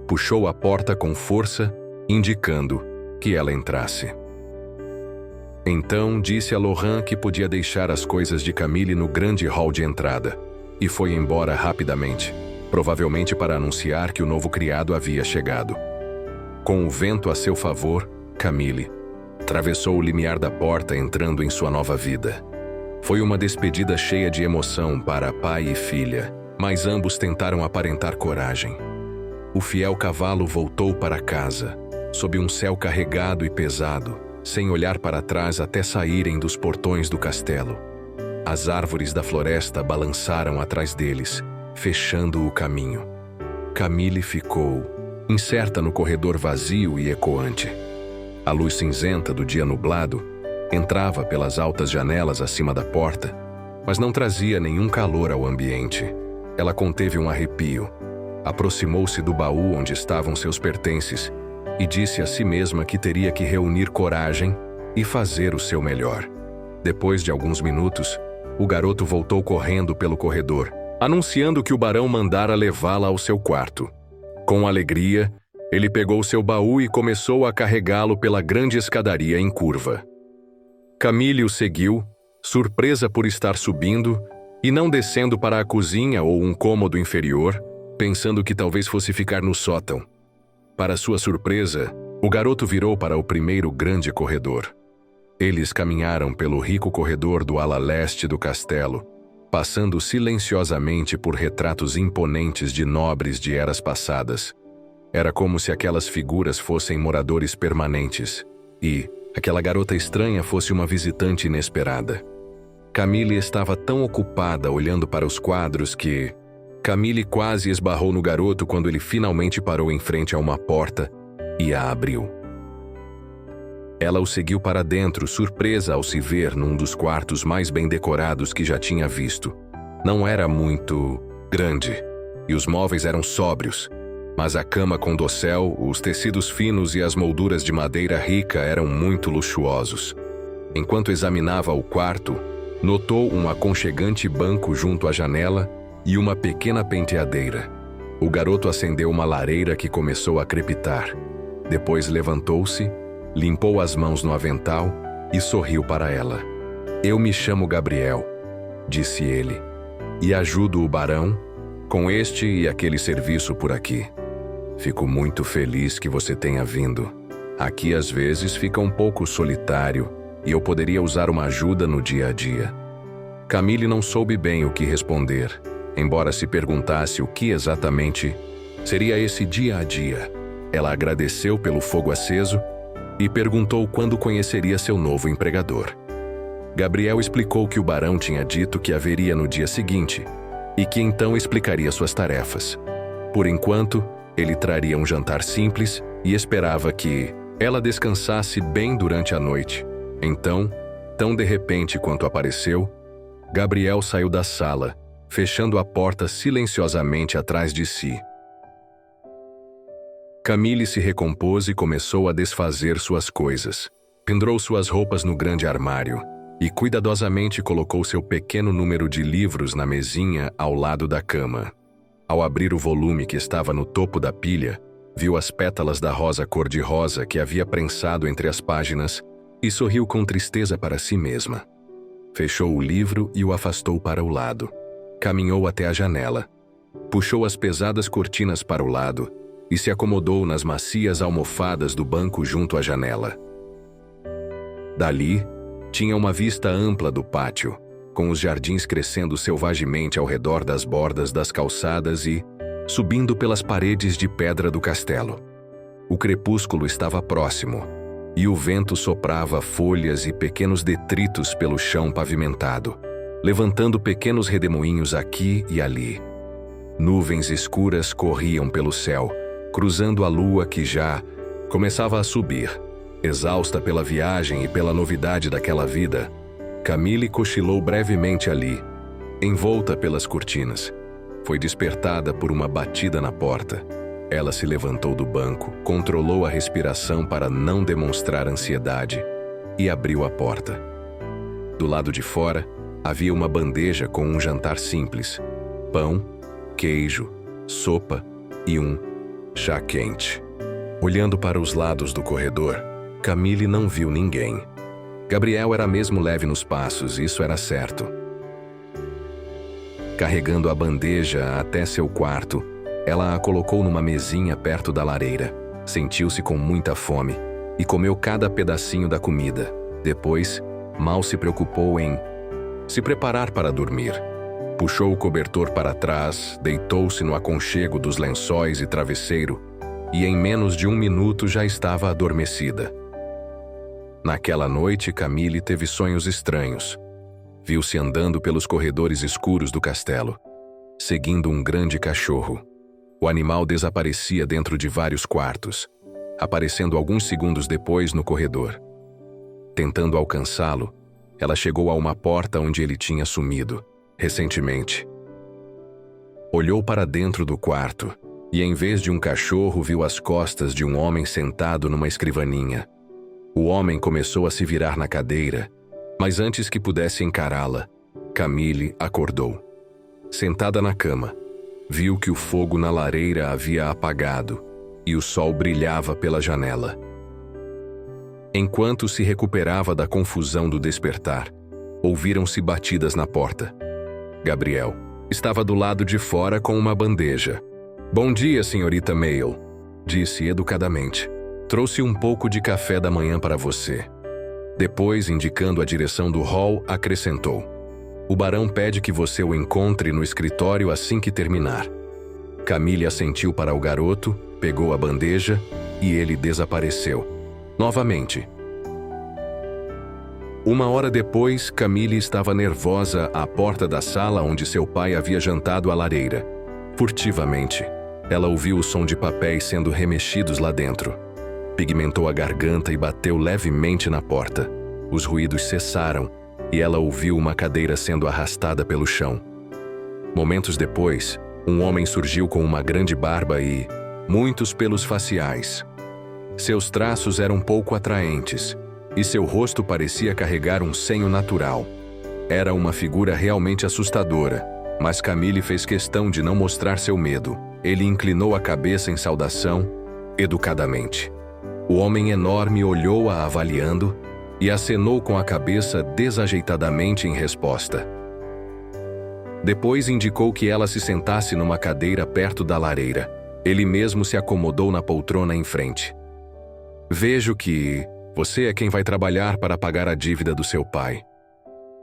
Puxou a porta com força, indicando que ela entrasse. Então disse a Laurent que podia deixar as coisas de Camille no grande hall de entrada, e foi embora rapidamente, provavelmente para anunciar que o novo criado havia chegado. Com o vento a seu favor, Camille atravessou o limiar da porta entrando em sua nova vida. Foi uma despedida cheia de emoção para pai e filha, mas ambos tentaram aparentar coragem. O fiel cavalo voltou para casa, sob um céu carregado e pesado, sem olhar para trás até saírem dos portões do castelo. As árvores da floresta balançaram atrás deles, fechando o caminho. Camille ficou, incerta no corredor vazio e ecoante. A luz cinzenta do dia nublado entrava pelas altas janelas acima da porta, mas não trazia nenhum calor ao ambiente. Ela conteve um arrepio, aproximou-se do baú onde estavam seus pertences e disse a si mesma que teria que reunir coragem e fazer o seu melhor. Depois de alguns minutos, o garoto voltou correndo pelo corredor, anunciando que o barão mandara levá-la ao seu quarto. Com alegria, ele pegou seu baú e começou a carregá-lo pela grande escadaria em curva. Camille o seguiu, surpresa por estar subindo e não descendo para a cozinha ou um cômodo inferior, pensando que talvez fosse ficar no sótão. Para sua surpresa, o garoto virou para o primeiro grande corredor. Eles caminharam pelo rico corredor do ala leste do castelo, passando silenciosamente por retratos imponentes de nobres de eras passadas. Era como se aquelas figuras fossem moradores permanentes e aquela garota estranha fosse uma visitante inesperada. Camille estava tão ocupada olhando para os quadros que Camille quase esbarrou no garoto quando ele finalmente parou em frente a uma porta e a abriu. Ela o seguiu para dentro, surpresa ao se ver num dos quartos mais bem decorados que já tinha visto. Não era muito grande, e os móveis eram sóbrios, mas a cama com dossel, os tecidos finos e as molduras de madeira rica eram muito luxuosos. Enquanto examinava o quarto, notou um aconchegante banco junto à janela e uma pequena penteadeira. O garoto acendeu uma lareira que começou a crepitar. Depois levantou-se, limpou as mãos no avental e sorriu para ela. "Eu me chamo Gabriel", disse ele, "e ajudo o barão com este e aquele serviço por aqui. Fico muito feliz que você tenha vindo. Aqui às vezes fica um pouco solitário e eu poderia usar uma ajuda no dia a dia." Camille não soube bem o que responder, embora se perguntasse o que exatamente seria esse dia a dia. Ela agradeceu pelo fogo aceso e perguntou quando conheceria seu novo empregador. Gabriel explicou que o barão tinha dito que haveria no dia seguinte e que então explicaria suas tarefas. Por enquanto, ele traria um jantar simples e esperava que ela descansasse bem durante a noite. Então, tão de repente quanto apareceu, Gabriel saiu da sala fechando a porta silenciosamente atrás de si. Camille se recompôs e começou a desfazer suas coisas. Pendurou suas roupas no grande armário e cuidadosamente colocou seu pequeno número de livros na mesinha ao lado da cama. Ao abrir o volume que estava no topo da pilha, viu as pétalas da rosa cor-de-rosa que havia prensado entre as páginas e sorriu com tristeza para si mesma. Fechou o livro e o afastou para o lado. Caminhou até a janela. Puxou as pesadas cortinas para o lado e se acomodou nas macias almofadas do banco junto à janela. Dali, tinha uma vista ampla do pátio, com os jardins crescendo selvagemente ao redor das bordas das calçadas e subindo pelas paredes de pedra do castelo. O crepúsculo estava próximo, e o vento soprava folhas e pequenos detritos pelo chão pavimentado, levantando pequenos redemoinhos aqui e ali. Nuvens escuras corriam pelo céu, cruzando a lua que já começava a subir. Exausta pela viagem e pela novidade daquela vida, Camille cochilou brevemente ali, envolta pelas cortinas. Foi despertada por uma batida na porta. Ela se levantou do banco, controlou a respiração para não demonstrar ansiedade e abriu a porta. Do lado de fora, havia uma bandeja com um jantar simples: pão, queijo, sopa e um chá quente. Olhando para os lados do corredor, Camille não viu ninguém. Gabriel era mesmo leve nos passos, isso era certo. Carregando a bandeja até seu quarto, ela a colocou numa mesinha perto da lareira. Sentiu-se com muita fome e comeu cada pedacinho da comida. Depois, mal se preocupou em se preparar para dormir. Puxou o cobertor para trás, deitou-se no aconchego dos lençóis e travesseiro e em menos de 1 minuto já estava adormecida. Naquela noite, Camille teve sonhos estranhos. Viu-se andando pelos corredores escuros do castelo, seguindo um grande cachorro. O animal desaparecia dentro de vários quartos, aparecendo alguns segundos depois no corredor. Tentando alcançá-lo, ela chegou a uma porta onde ele tinha sumido, recentemente. Olhou para dentro do quarto e, em vez de um cachorro, viu as costas de um homem sentado numa escrivaninha. O homem começou a se virar na cadeira, mas antes que pudesse encará-la, Camille acordou. Sentada na cama, viu que o fogo na lareira havia apagado e o sol brilhava pela janela. Enquanto se recuperava da confusão do despertar, ouviram-se batidas na porta. Gabriel estava do lado de fora com uma bandeja. "Bom dia, senhorita Mayle", disse educadamente. "Trouxe um pouco de café da manhã para você." Depois, indicando a direção do hall, acrescentou: "O barão pede que você o encontre no escritório assim que terminar." Camille assentiu para o garoto, pegou a bandeja e ele desapareceu. Novamente. 1 hora depois, Camille estava nervosa à porta da sala onde seu pai havia jantado à lareira. Furtivamente, ela ouviu o som de papéis sendo remexidos lá dentro. Pigmentou a garganta e bateu levemente na porta. Os ruídos cessaram e ela ouviu uma cadeira sendo arrastada pelo chão. Momentos depois, um homem surgiu com uma grande barba e muitos pelos faciais. Seus traços eram pouco atraentes e seu rosto parecia carregar um senho natural. Era uma figura realmente assustadora, mas Camille fez questão de não mostrar seu medo. Ele inclinou a cabeça em saudação, educadamente. O homem enorme olhou-a avaliando e acenou com a cabeça desajeitadamente em resposta. Depois indicou que ela se sentasse numa cadeira perto da lareira. Ele mesmo se acomodou na poltrona em frente. "Vejo que você é quem vai trabalhar para pagar a dívida do seu pai.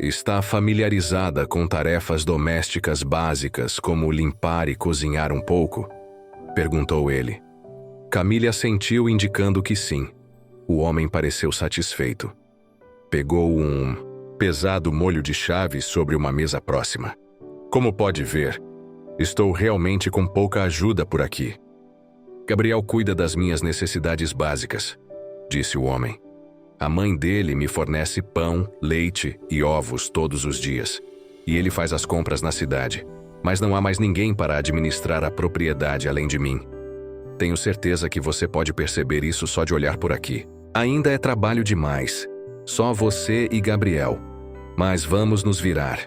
Está familiarizada com tarefas domésticas básicas como limpar e cozinhar um pouco?" perguntou ele. Camille assentiu, indicando que sim. O homem pareceu satisfeito. Pegou um pesado molho de chaves sobre uma mesa próxima. "Como pode ver, estou realmente com pouca ajuda por aqui. Gabriel cuida das minhas necessidades básicas", disse o homem. "A mãe dele me fornece pão, leite e ovos todos os dias, e ele faz as compras na cidade. mas não há mais ninguém para administrar a propriedade além de mim. Tenho certeza que você pode perceber isso só de olhar por aqui. Ainda é trabalho demais. Só você e Gabriel. Mas vamos nos virar.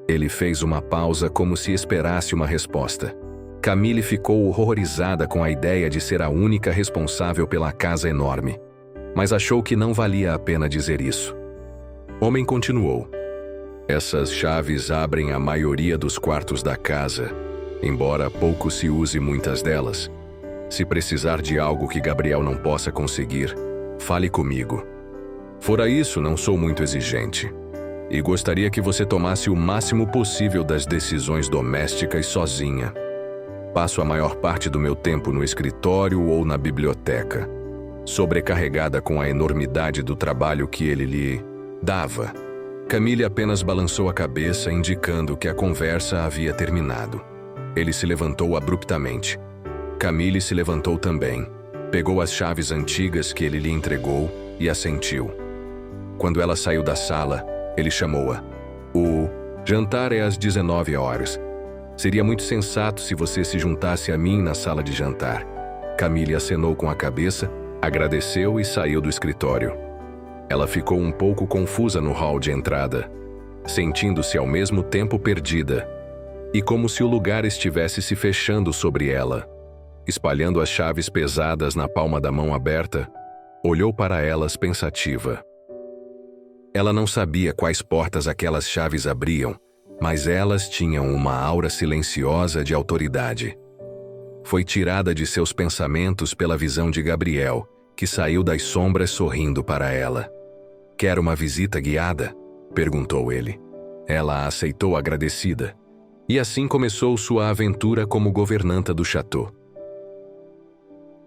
Ele fez uma pausa como se esperasse uma resposta. Camille ficou horrorizada com a ideia de ser a única responsável pela casa enorme, mas achou que não valia a pena dizer isso. O homem continuou. Essas chaves abrem a maioria dos quartos da casa, embora pouco se use muitas delas. Se precisar de algo que Gabriel não possa conseguir, fale comigo. Fora isso, não sou muito exigente. E gostaria que você tomasse o máximo possível das decisões domésticas sozinha. Passo a maior parte do meu tempo no escritório ou na biblioteca, sobrecarregada com a enormidade do trabalho que ele lhe dava. Camille apenas balançou a cabeça, indicando que a conversa havia terminado. Ele se levantou abruptamente. Camille se levantou também, pegou as chaves antigas que ele lhe entregou e assentiu. Quando ela saiu da sala, ele chamou-a. O jantar é às 19 horas. Seria muito sensato se você se juntasse a mim na sala de jantar. Camille acenou com a cabeça, agradeceu e saiu do escritório. Ela ficou um pouco confusa no hall de entrada, sentindo-se ao mesmo tempo perdida, e como se o lugar estivesse se fechando sobre ela. Espalhando as chaves pesadas na palma da mão aberta, olhou para elas pensativa. Ela não sabia quais portas aquelas chaves abriam, mas elas tinham uma aura silenciosa de autoridade. Foi tirada de seus pensamentos pela visão de Gabriel, que saiu das sombras sorrindo para ela. «Quer uma visita guiada?» perguntou ele. Ela aceitou agradecida, e assim começou sua aventura como governanta do chateau.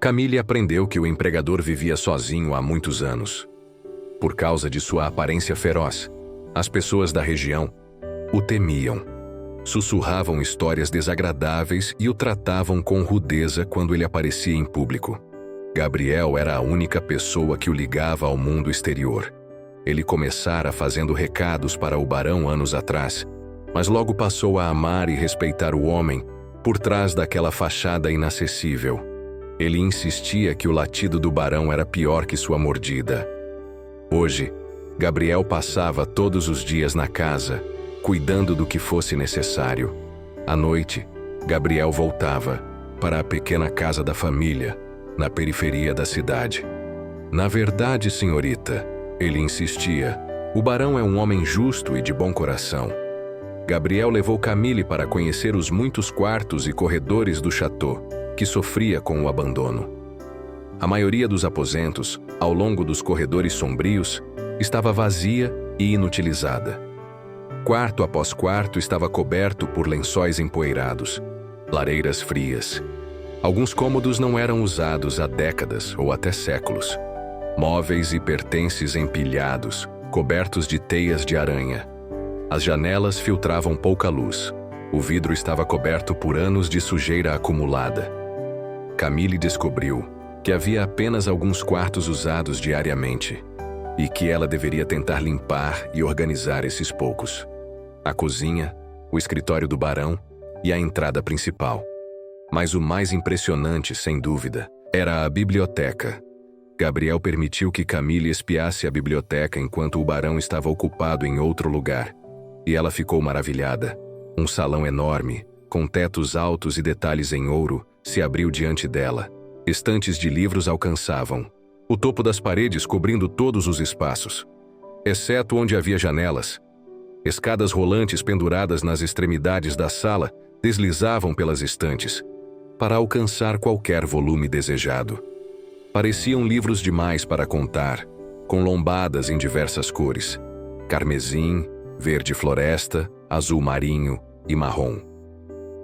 Camille aprendeu que o empregador vivia sozinho há muitos anos. Por causa de sua aparência feroz, as pessoas da região o temiam. Sussurravam histórias desagradáveis e o tratavam com rudeza quando ele aparecia em público. Gabriel era a única pessoa que o ligava ao mundo exterior. Ele começara fazendo recados para o barão anos atrás, mas logo passou a amar e respeitar o homem por trás daquela fachada inacessível. Ele insistia que o latido do barão era pior que sua mordida. Hoje, Gabriel passava todos os dias na casa, cuidando do que fosse necessário. À noite, Gabriel voltava para a pequena casa da família, na periferia da cidade. Na verdade, senhorita, ele insistia, o barão é um homem justo e de bom coração. Gabriel levou Camille para conhecer os muitos quartos e corredores do chateau, que sofria com o abandono. A maioria dos aposentos, ao longo dos corredores sombrios, estava vazia e inutilizada. Quarto após quarto estava coberto por lençóis empoeirados, lareiras frias. Alguns cômodos não eram usados há décadas ou até séculos. Móveis e pertences empilhados, cobertos de teias de aranha. As janelas filtravam pouca luz. O vidro estava coberto por anos de sujeira acumulada. Camille descobriu que havia apenas alguns quartos usados diariamente e que ela deveria tentar limpar e organizar esses poucos. A cozinha, o escritório do barão e a entrada principal. Mas o mais impressionante, sem dúvida, era a biblioteca. Gabriel permitiu que Camille espiasse a biblioteca enquanto o barão estava ocupado em outro lugar. E ela ficou maravilhada. Um salão enorme, com tetos altos e detalhes em ouro, se abriu diante dela. Estantes de livros alcançavam o topo das paredes, cobrindo todos os espaços, exceto onde havia janelas. Escadas rolantes penduradas nas extremidades da sala deslizavam pelas estantes, para alcançar qualquer volume desejado. Pareciam livros demais para contar, com lombadas em diversas cores: carmesim, verde floresta, azul marinho e marrom.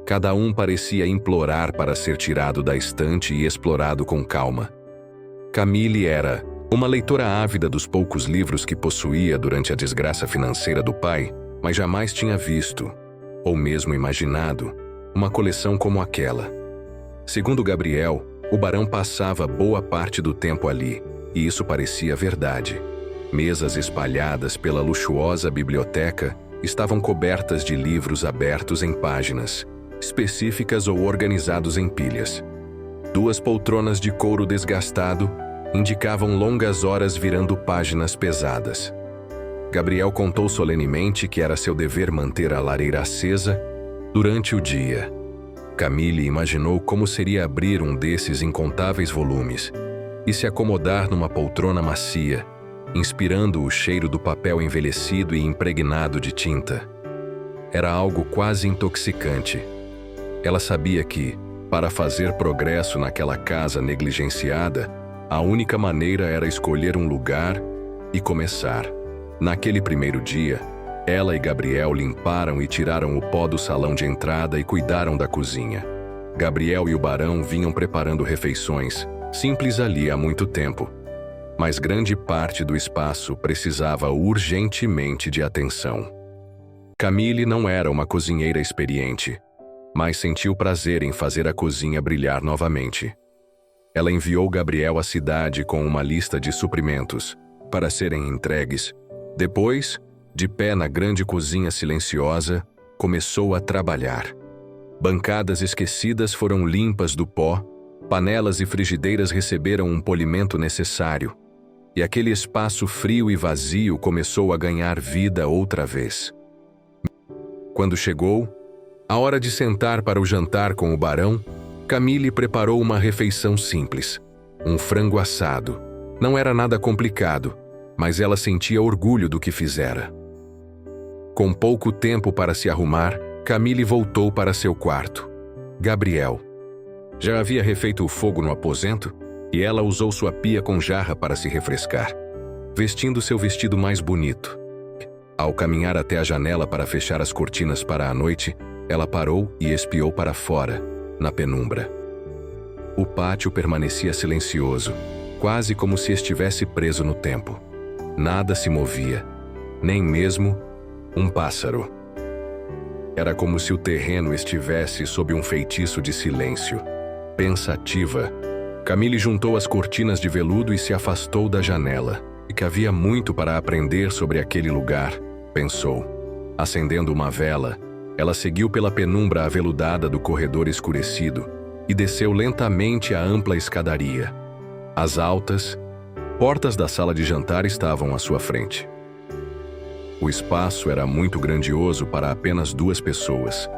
Cada um parecia implorar para ser tirado da estante e explorado com calma. Camille era uma leitora ávida dos poucos livros que possuía durante a desgraça financeira do pai, mas jamais tinha visto, ou mesmo imaginado, uma coleção como aquela. Segundo Gabriel, o barão passava boa parte do tempo ali, e isso parecia verdade. Mesas espalhadas pela luxuosa biblioteca estavam cobertas de livros abertos em páginas específicas ou organizados em pilhas. 2 poltronas de couro desgastado indicavam longas horas virando páginas pesadas. Gabriel contou solenemente que era seu dever manter a lareira acesa durante o dia. Camille imaginou como seria abrir um desses incontáveis volumes e se acomodar numa poltrona macia, inspirando o cheiro do papel envelhecido e impregnado de tinta. Era algo quase intoxicante. Ela sabia que, para fazer progresso naquela casa negligenciada, a única maneira era escolher um lugar e começar. Naquele primeiro dia, ela e Gabriel limparam e tiraram o pó do salão de entrada e cuidaram da cozinha. Gabriel e o barão vinham preparando refeições, simples ali há muito tempo. Mas grande parte do espaço precisava urgentemente de atenção. Camille não era uma cozinheira experiente, mas sentiu prazer em fazer a cozinha brilhar novamente. Ela enviou Gabriel à cidade com uma lista de suprimentos para serem entregues. Depois, de pé na grande cozinha silenciosa, começou a trabalhar. Bancadas esquecidas foram limpas do pó, panelas e frigideiras receberam um polimento necessário, e aquele espaço frio e vazio começou a ganhar vida outra vez. Quando chegou a hora de sentar para o jantar com o barão, Camille preparou uma refeição simples. Um frango assado. Não era nada complicado, mas ela sentia orgulho do que fizera. Com pouco tempo para se arrumar, Camille voltou para seu quarto. Gabriel já havia refeito o fogo no aposento e ela usou sua pia com jarra para se refrescar, vestindo seu vestido mais bonito. Ao caminhar até a janela para fechar as cortinas para a noite, ela parou e espiou para fora, na penumbra. O pátio permanecia silencioso, quase como se estivesse preso no tempo. Nada se movia, nem mesmo um pássaro. Era como se o terreno estivesse sob um feitiço de silêncio. Pensativa, Camille juntou as cortinas de veludo e se afastou da janela. E que havia muito para aprender sobre aquele lugar, pensou. Acendendo uma vela, ela seguiu pela penumbra aveludada do corredor escurecido e desceu lentamente a ampla escadaria. As altas portas da sala de jantar estavam à sua frente. O espaço era muito grandioso para apenas 2 pessoas.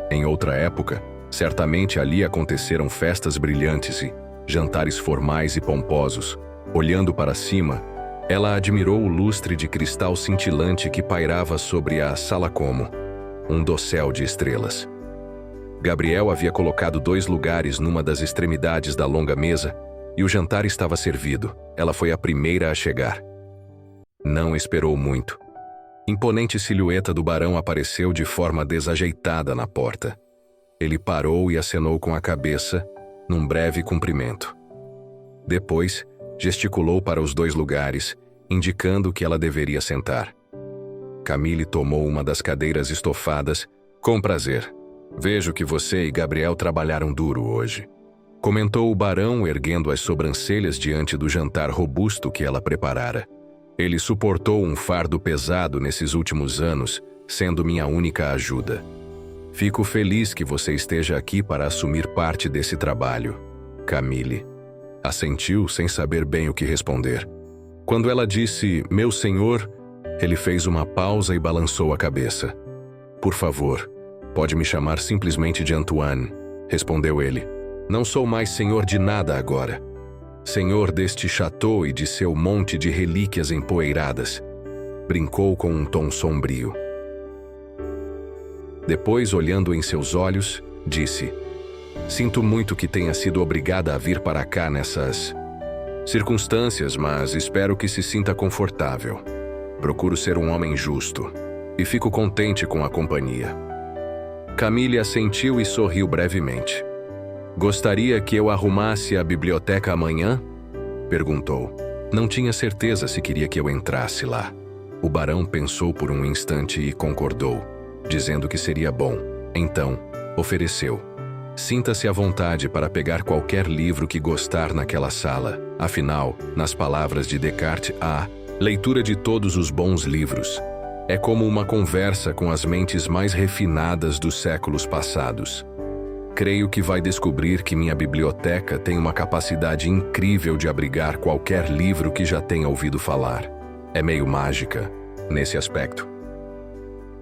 Em outra época, certamente ali aconteceram festas brilhantes e jantares formais e pomposos. Olhando para cima, ela admirou o lustre de cristal cintilante que pairava sobre a sala como um dossel de estrelas. Gabriel havia colocado 2 lugares numa das extremidades da longa mesa e o jantar estava servido. Ela foi a primeira a chegar. Não esperou muito. Imponente silhueta do barão apareceu de forma desajeitada na porta. Ele parou e acenou com a cabeça, num breve cumprimento. Depois, gesticulou para os 2 lugares, indicando que ela deveria sentar. Camille tomou uma das cadeiras estofadas, com prazer. Vejo que você e Gabriel trabalharam duro hoje, comentou o barão, erguendo as sobrancelhas diante do jantar robusto que ela preparara. Ele suportou um fardo pesado nesses últimos anos, sendo minha única ajuda. Fico feliz que você esteja aqui para assumir parte desse trabalho. Camille assentiu sem saber bem o que responder. Quando ela disse, meu senhor, ele fez uma pausa e balançou a cabeça. Por favor, pode me chamar simplesmente de Antoine, respondeu ele. Não sou mais senhor de nada agora. Senhor deste chateau e de seu monte de relíquias empoeiradas. Brincou com um tom sombrio. Depois, olhando em seus olhos, disse, sinto muito que tenha sido obrigada a vir para cá nessas circunstâncias, mas espero que se sinta confortável. Procuro ser um homem justo e fico contente com a companhia. Camille assentiu e sorriu brevemente. Gostaria que eu arrumasse a biblioteca amanhã? Perguntou. Não tinha certeza se queria que eu entrasse lá. O barão pensou por um instante e concordou, dizendo que seria bom. Então, ofereceu. Sinta-se à vontade para pegar qualquer livro que gostar naquela sala. Afinal, nas palavras de Descartes, há leitura de todos os bons livros. É como uma conversa com as mentes mais refinadas dos séculos passados. Creio que vai descobrir que minha biblioteca tem uma capacidade incrível de abrigar qualquer livro que já tenha ouvido falar. É meio mágica, nesse aspecto.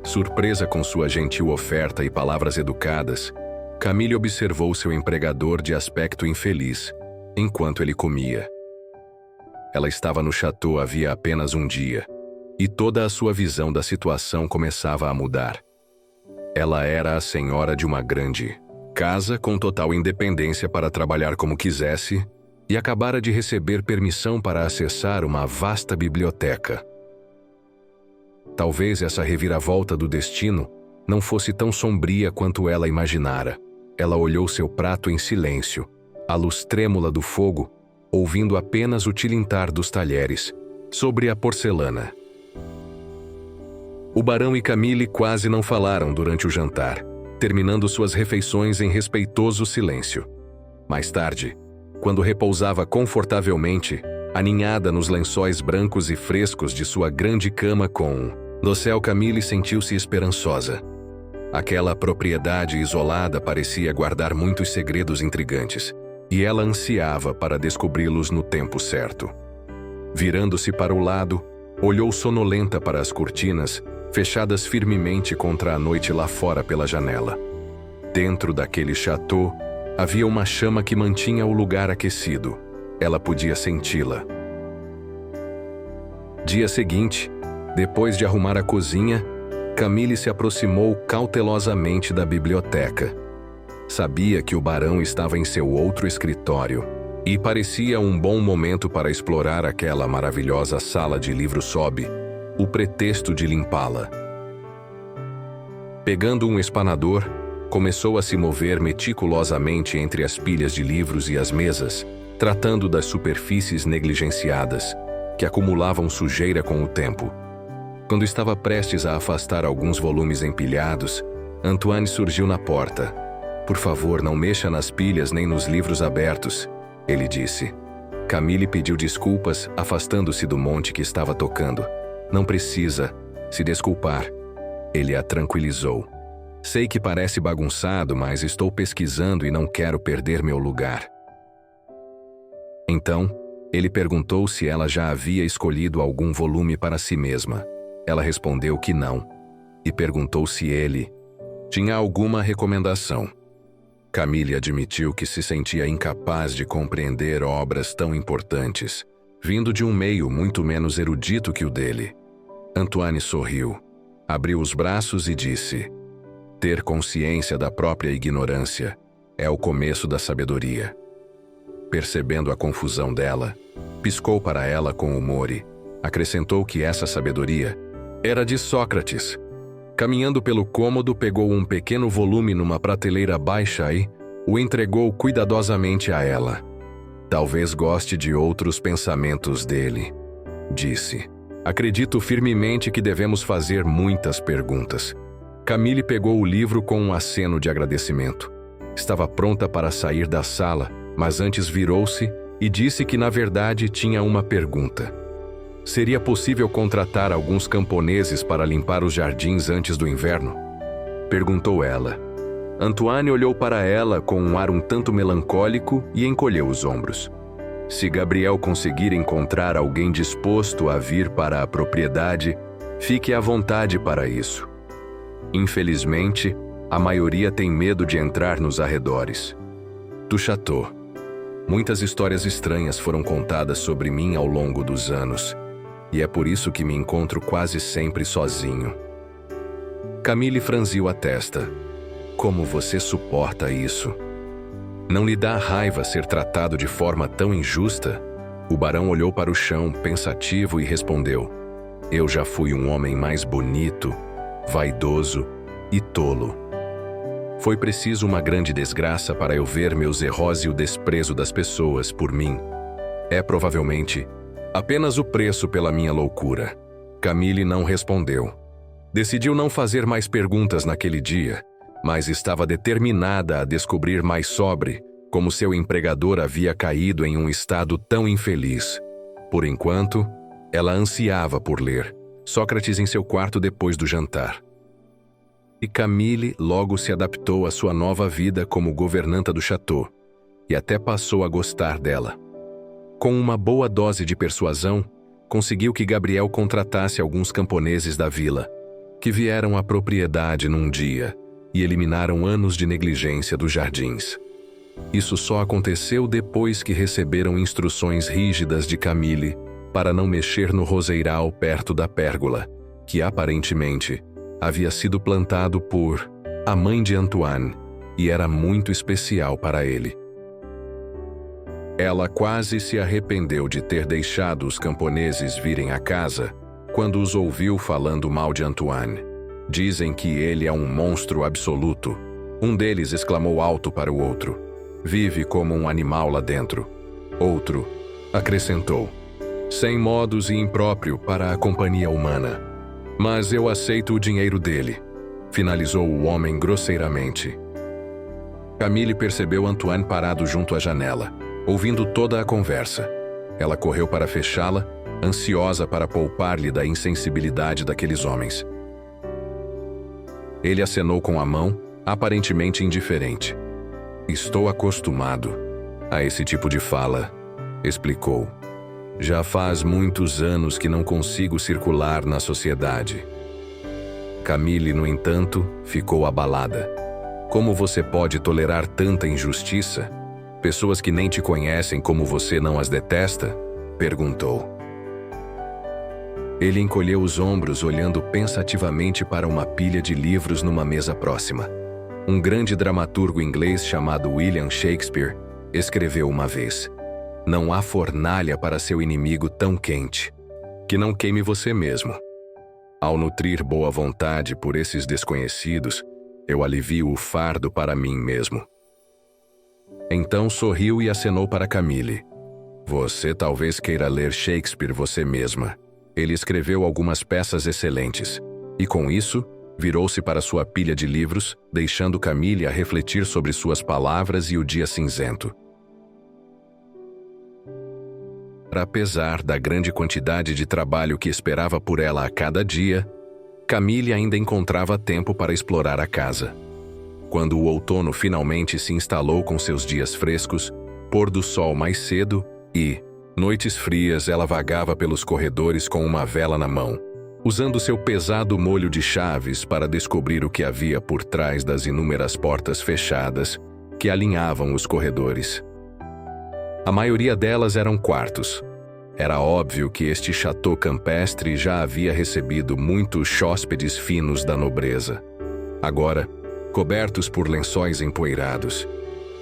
Surpresa com sua gentil oferta e palavras educadas, Camille observou seu empregador de aspecto infeliz, enquanto ele comia. Ela estava no chateau havia apenas um dia, e toda a sua visão da situação começava a mudar. Ela era a senhora de uma grande casa com total independência para trabalhar como quisesse e acabara de receber permissão para acessar uma vasta biblioteca. Talvez essa reviravolta do destino não fosse tão sombria quanto ela imaginara. Ela olhou seu prato em silêncio, a luz trêmula do fogo, ouvindo apenas o tilintar dos talheres sobre a porcelana. O barão e Camille quase não falaram durante o jantar, terminando suas refeições em respeitoso silêncio. Mais tarde, quando repousava confortavelmente, aninhada nos lençóis brancos e frescos de sua grande cama do céu, Camille sentiu-se esperançosa. Aquela propriedade isolada parecia guardar muitos segredos intrigantes, e ela ansiava para descobri-los no tempo certo. Virando-se para o lado, olhou sonolenta para as cortinas, fechadas firmemente contra a noite lá fora pela janela. Dentro daquele chateau, havia uma chama que mantinha o lugar aquecido. Ela podia senti-la. Dia seguinte, depois de arrumar a cozinha, Camille se aproximou cautelosamente da biblioteca. Sabia que o barão estava em seu outro escritório, e parecia um bom momento para explorar aquela maravilhosa sala de livros sob o pretexto de limpá-la. Pegando um espanador, começou a se mover meticulosamente entre as pilhas de livros e as mesas, tratando das superfícies negligenciadas, que acumulavam sujeira com o tempo. Quando estava prestes a afastar alguns volumes empilhados, Antoine surgiu na porta. "Por favor, não mexa nas pilhas nem nos livros abertos", ele disse. Camille pediu desculpas, afastando-se do monte que estava tocando. "Não precisa se desculpar", ele a tranquilizou. "Sei que parece bagunçado, mas estou pesquisando e não quero perder meu lugar." Então, ele perguntou se ela já havia escolhido algum volume para si mesma. Ela respondeu que não, e perguntou se ele tinha alguma recomendação. Camille admitiu que se sentia incapaz de compreender obras tão importantes, vindo de um meio muito menos erudito que o dele. Antoine sorriu, abriu os braços e disse: "Ter consciência da própria ignorância é o começo da sabedoria." Percebendo a confusão dela, piscou para ela com humor e acrescentou que essa sabedoria era de Sócrates. Caminhando pelo cômodo, pegou um pequeno volume numa prateleira baixa e o entregou cuidadosamente a ela. "Talvez goste de outros pensamentos dele", disse. "Acredito firmemente que devemos fazer muitas perguntas." Camille pegou o livro com um aceno de agradecimento. Estava pronta para sair da sala, mas antes virou-se e disse que na verdade tinha uma pergunta. Seria possível contratar alguns camponeses para limpar os jardins antes do inverno? Perguntou ela. Antoine olhou para ela com um ar um tanto melancólico e encolheu os ombros. "Se Gabriel conseguir encontrar alguém disposto a vir para a propriedade, fique à vontade para isso. Infelizmente, a maioria tem medo de entrar nos arredores do chateau. Muitas histórias estranhas foram contadas sobre mim ao longo dos anos, e é por isso que me encontro quase sempre sozinho." Camille franziu a testa. "Como você suporta isso? Não lhe dá raiva ser tratado de forma tão injusta?" O barão olhou para o chão, pensativo, e respondeu: "Eu já fui um homem mais bonito, vaidoso e tolo. Foi preciso uma grande desgraça para eu ver meus erros e o desprezo das pessoas por mim. É provavelmente apenas o preço pela minha loucura." Camille não respondeu. Decidiu não fazer mais perguntas naquele dia, mas estava determinada a descobrir mais sobre como seu empregador havia caído em um estado tão infeliz. Por enquanto, ela ansiava por ler, Sócrates em seu quarto depois do jantar. E Camille logo se adaptou à sua nova vida como governanta do château, e até passou a gostar dela. Com uma boa dose de persuasão, conseguiu que Gabriel contratasse alguns camponeses da vila, que vieram à propriedade num dia e eliminaram anos de negligência dos jardins. Isso só aconteceu depois que receberam instruções rígidas de Camille para não mexer no roseiral perto da pérgola, que aparentemente havia sido plantado por a mãe de Antoine e era muito especial para ele. Ela quase se arrependeu de ter deixado os camponeses virem à casa quando os ouviu falando mal de Antoine. Dizem que ele é um monstro absoluto. Um deles exclamou alto para o outro. Vive como um animal lá dentro. Outro acrescentou. Sem modos e impróprio para a companhia humana. Mas eu aceito o dinheiro dele, finalizou o homem grosseiramente. Camille percebeu Antoine parado junto à janela, ouvindo toda a conversa. Ela correu para fechá-la, ansiosa para poupar-lhe da insensibilidade daqueles homens. Ele acenou com a mão, aparentemente indiferente. Estou acostumado a esse tipo de fala, explicou. Já faz muitos anos que não consigo circular na sociedade. Camille, no entanto, ficou abalada. Como você pode tolerar tanta injustiça? Pessoas que nem te conhecem como você não as detesta? Perguntou. Ele encolheu os ombros olhando pensativamente para uma pilha de livros numa mesa próxima. Um grande dramaturgo inglês chamado William Shakespeare escreveu uma vez: não há fornalha para seu inimigo tão quente, que não queime você mesmo. Ao nutrir boa vontade por esses desconhecidos, eu alivio o fardo para mim mesmo. Então sorriu e acenou para Camille. Você talvez queira ler Shakespeare você mesma. Ele escreveu algumas peças excelentes, e com isso, virou-se para sua pilha de livros, deixando Camille a refletir sobre suas palavras e o dia cinzento. Apesar da grande quantidade de trabalho que esperava por ela a cada dia, Camille ainda encontrava tempo para explorar a casa. Quando o outono finalmente se instalou com seus dias frescos, pôr do sol mais cedo e, noites frias, ela vagava pelos corredores com uma vela na mão, usando seu pesado molho de chaves para descobrir o que havia por trás das inúmeras portas fechadas que alinhavam os corredores. A maioria delas eram quartos. Era óbvio que este château campestre já havia recebido muitos hóspedes finos da nobreza. Agora, cobertos por lençóis empoeirados,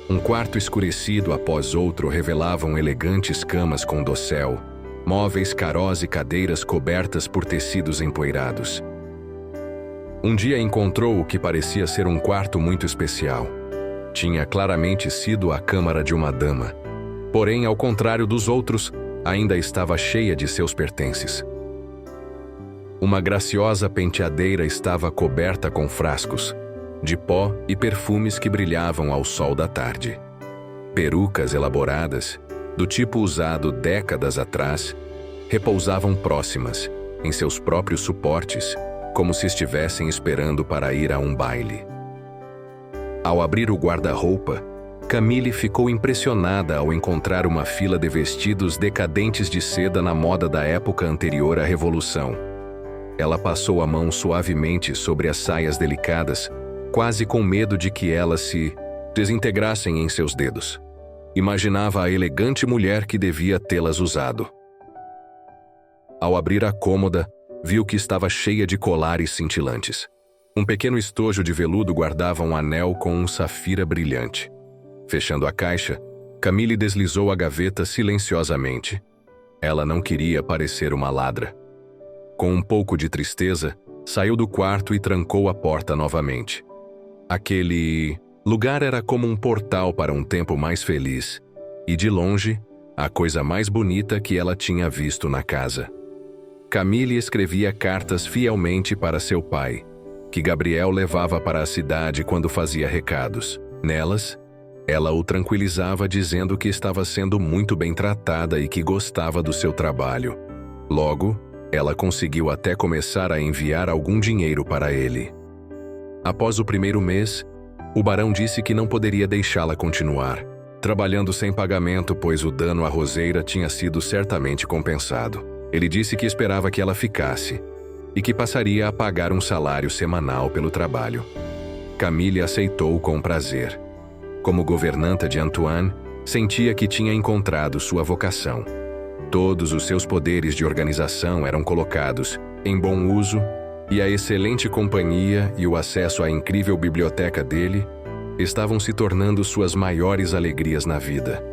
um quarto escurecido após outro revelavam elegantes camas com dossel, móveis carós e cadeiras cobertas por tecidos empoeirados. Um dia encontrou o que parecia ser um quarto muito especial. Tinha claramente sido a câmara de uma dama. Porém, ao contrário dos outros, ainda estava cheia de seus pertences. Uma graciosa penteadeira estava coberta com frascos, de pó e perfumes que brilhavam ao sol da tarde. Perucas elaboradas, do tipo usado décadas atrás, repousavam próximas, em seus próprios suportes, como se estivessem esperando para ir a um baile. Ao abrir o guarda-roupa, Camille ficou impressionada ao encontrar uma fila de vestidos decadentes de seda na moda da época anterior à Revolução. Ela passou a mão suavemente sobre as saias delicadas, quase com medo de que elas se desintegrassem em seus dedos. Imaginava a elegante mulher que devia tê-las usado. Ao abrir a cômoda, viu que estava cheia de colares cintilantes. Um pequeno estojo de veludo guardava um anel com um safira brilhante. Fechando a caixa, Camille deslizou a gaveta silenciosamente. Ela não queria parecer uma ladra. Com um pouco de tristeza, saiu do quarto e trancou a porta novamente. Aquele lugar era como um portal para um tempo mais feliz, e de longe, a coisa mais bonita que ela tinha visto na casa. Camille escrevia cartas fielmente para seu pai, que Gabriel levava para a cidade quando fazia recados. Nelas, ela o tranquilizava dizendo que estava sendo muito bem tratada e que gostava do seu trabalho. Logo, Ela conseguiu até começar a enviar algum dinheiro para ele. Após o primeiro mês, o barão disse que não poderia deixá-la continuar, trabalhando sem pagamento, pois o dano à roseira tinha sido certamente compensado. Ele disse que esperava que ela ficasse e que passaria a pagar um salário semanal pelo trabalho. Camille aceitou com prazer. Como governanta de Antoine, sentia que tinha encontrado sua vocação. Todos os seus poderes de organização eram colocados em bom uso e a excelente companhia e o acesso à incrível biblioteca dele estavam se tornando suas maiores alegrias na vida.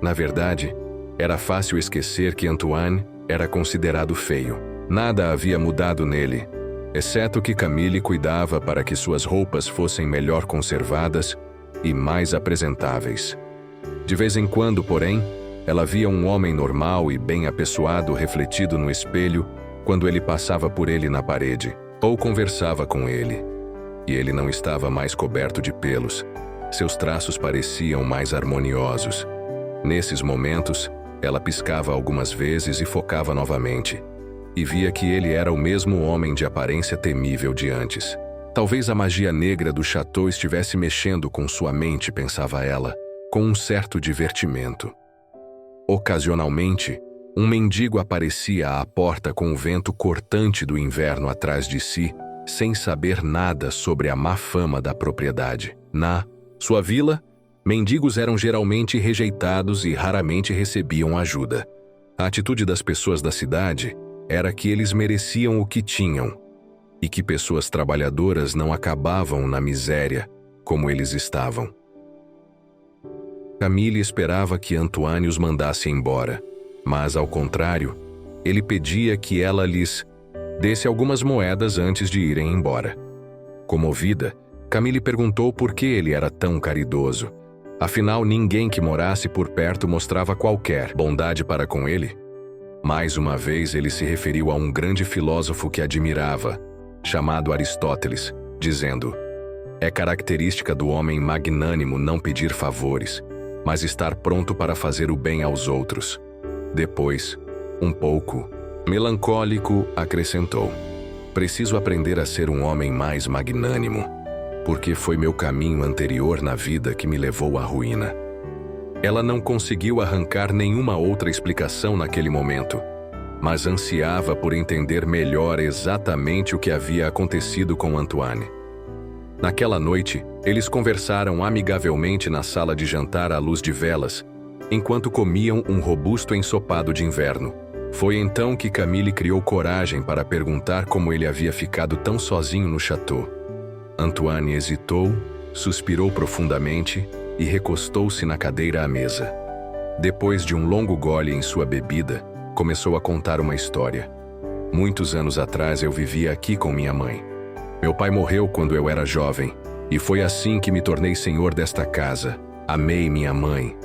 Na verdade, era fácil esquecer que Antoine era considerado feio. Nada havia mudado nele, exceto que Camille cuidava para que suas roupas fossem melhor conservadas e mais apresentáveis. De vez em quando, porém, ela via um homem normal e bem apessoado refletido no espelho quando ele passava por ele na parede, ou conversava com ele. E ele não estava mais coberto de pelos. Seus traços pareciam mais harmoniosos. Nesses momentos, ela piscava algumas vezes e focava novamente, e via que ele era o mesmo homem de aparência temível de antes. Talvez a magia negra do château estivesse mexendo com sua mente, pensava ela, com um certo divertimento. Ocasionalmente, um mendigo aparecia à porta com o vento cortante do inverno atrás de si, sem saber nada sobre a má fama da propriedade. Na sua vila, mendigos eram geralmente rejeitados e raramente recebiam ajuda. A atitude das pessoas da cidade era que eles mereciam o que tinham, e que pessoas trabalhadoras não acabavam na miséria como eles estavam. Camille esperava que Antoine os mandasse embora, mas, ao contrário, ele pedia que ela lhes desse algumas moedas antes de irem embora. Comovida, Camille perguntou por que ele era tão caridoso. Afinal, ninguém que morasse por perto mostrava qualquer bondade para com ele. Mais uma vez, ele se referiu a um grande filósofo que admirava, chamado Aristóteles, dizendo: "É característica do homem magnânimo não pedir favores, mas estar pronto para fazer o bem aos outros." Depois, um pouco melancólico, acrescentou: "Preciso aprender a ser um homem mais magnânimo, porque foi meu caminho anterior na vida que me levou à ruína." Ela não conseguiu arrancar nenhuma outra explicação naquele momento, mas ansiava por entender melhor exatamente o que havia acontecido com Antoine. Naquela noite, eles conversaram amigavelmente na sala de jantar à luz de velas, enquanto comiam um robusto ensopado de inverno. Foi então que Camille criou coragem para perguntar como ele havia ficado tão sozinho no château. Antoine hesitou, suspirou profundamente e recostou-se na cadeira à mesa. Depois de um longo gole em sua bebida, começou a contar uma história. "Muitos anos atrás eu vivia aqui com minha mãe. Meu pai morreu quando eu era jovem, e foi assim que me tornei senhor desta casa. Amei minha mãe.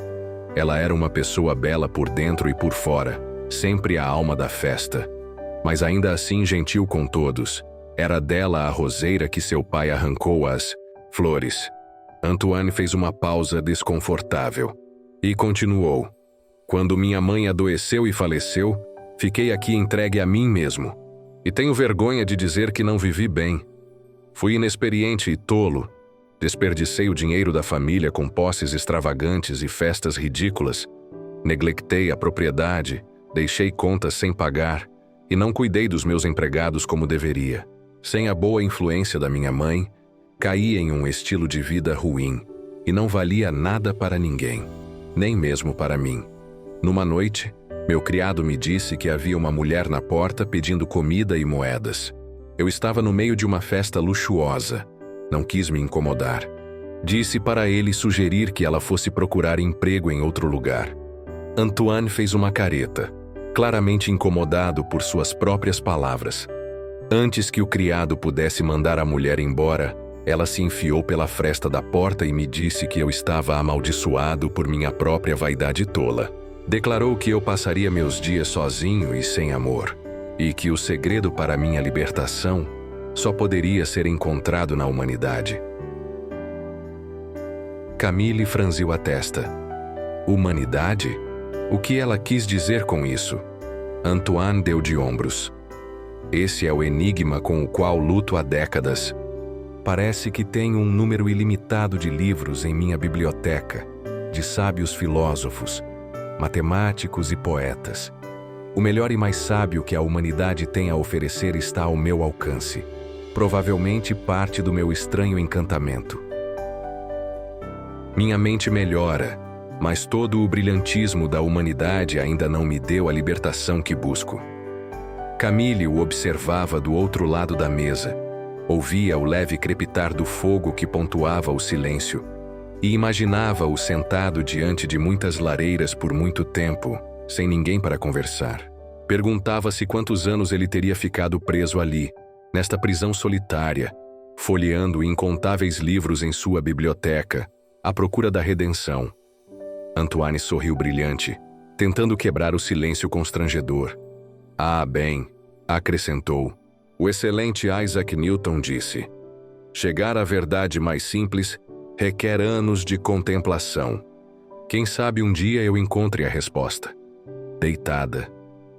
Ela era uma pessoa bela por dentro e por fora, sempre a alma da festa, mas ainda assim gentil com todos. Era dela a roseira que seu pai arrancou as flores." Antoine fez uma pausa desconfortável e continuou: "Quando minha mãe adoeceu e faleceu, fiquei aqui entregue a mim mesmo. E tenho vergonha de dizer que não vivi bem. Fui inexperiente e tolo. Desperdicei o dinheiro da família com posses extravagantes e festas ridículas. Neglectei a propriedade, deixei contas sem pagar e não cuidei dos meus empregados como deveria. Sem a boa influência da minha mãe, caí em um estilo de vida ruim e não valia nada para ninguém, nem mesmo para mim. Numa noite, meu criado me disse que havia uma mulher na porta pedindo comida e moedas. Eu estava no meio de uma festa luxuosa. Não quis me incomodar. Disse para ele sugerir que ela fosse procurar emprego em outro lugar." Antoine fez uma careta, claramente incomodado por suas próprias palavras. Antes que o criado pudesse mandar a mulher embora, ela se enfiou pela fresta da porta e me disse que eu estava amaldiçoado por minha própria vaidade tola. Declarou que eu passaria meus dias sozinho e sem amor, e que o segredo para minha libertação só poderia ser encontrado na humanidade. Camille franziu a testa. Humanidade? O que ela quis dizer com isso? Antoine deu de ombros. Esse é o enigma com o qual luto há décadas. Parece que tenho um número ilimitado de livros em minha biblioteca, de sábios filósofos, matemáticos e poetas. O melhor e mais sábio que a humanidade tem a oferecer está ao meu alcance. Provavelmente parte do meu estranho encantamento. Minha mente melhora, mas todo o brilhantismo da humanidade ainda não me deu a libertação que busco. Camille o observava do outro lado da mesa. Ouvia o leve crepitar do fogo que pontuava o silêncio e imaginava-o sentado diante de muitas lareiras por muito tempo, sem ninguém para conversar. Perguntava-se quantos anos ele teria ficado preso ali, nesta prisão solitária, folheando incontáveis livros em sua biblioteca, à procura da redenção. Antoine sorriu brilhante, tentando quebrar o silêncio constrangedor. Ah, bem, acrescentou. O excelente Isaac Newton disse: chegar à verdade mais simples requer anos de contemplação. Quem sabe um dia eu encontre a resposta. Deitada,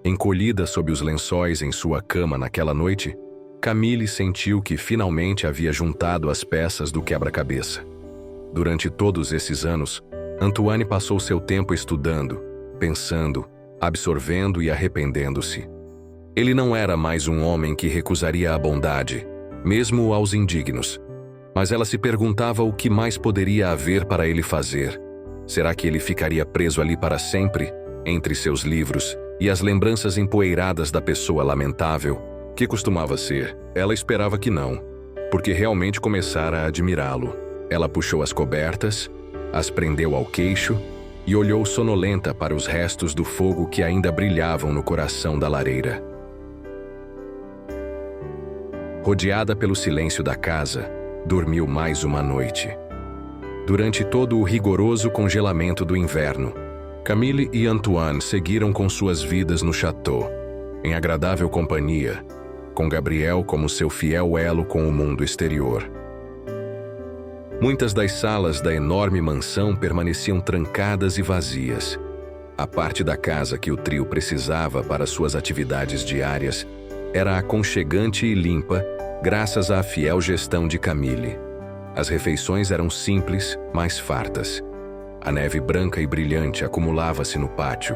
encolhida sob os lençóis em sua cama naquela noite, Camille sentiu que finalmente havia juntado as peças do quebra-cabeça. Durante todos esses anos, Antoine passou seu tempo estudando, pensando, absorvendo e arrependendo-se. Ele não era mais um homem que recusaria a bondade, mesmo aos indignos. Mas ela se perguntava o que mais poderia haver para ele fazer. Será que ele ficaria preso ali para sempre, entre seus livros e as lembranças empoeiradas da pessoa lamentável, que costumava ser? Ela esperava que não, porque realmente começara a admirá-lo. Ela puxou as cobertas, as prendeu ao queixo e olhou sonolenta para os restos do fogo que ainda brilhavam no coração da lareira. Rodeada pelo silêncio da casa, dormiu mais uma noite. Durante todo o rigoroso congelamento do inverno, Camille e Antoine seguiram com suas vidas no château, em agradável companhia, com Gabriel como seu fiel elo com o mundo exterior. Muitas das salas da enorme mansão permaneciam trancadas e vazias. A parte da casa que o trio precisava para suas atividades diárias era aconchegante e limpa, graças à fiel gestão de Camille. As refeições eram simples, mas fartas. A neve branca e brilhante acumulava-se no pátio,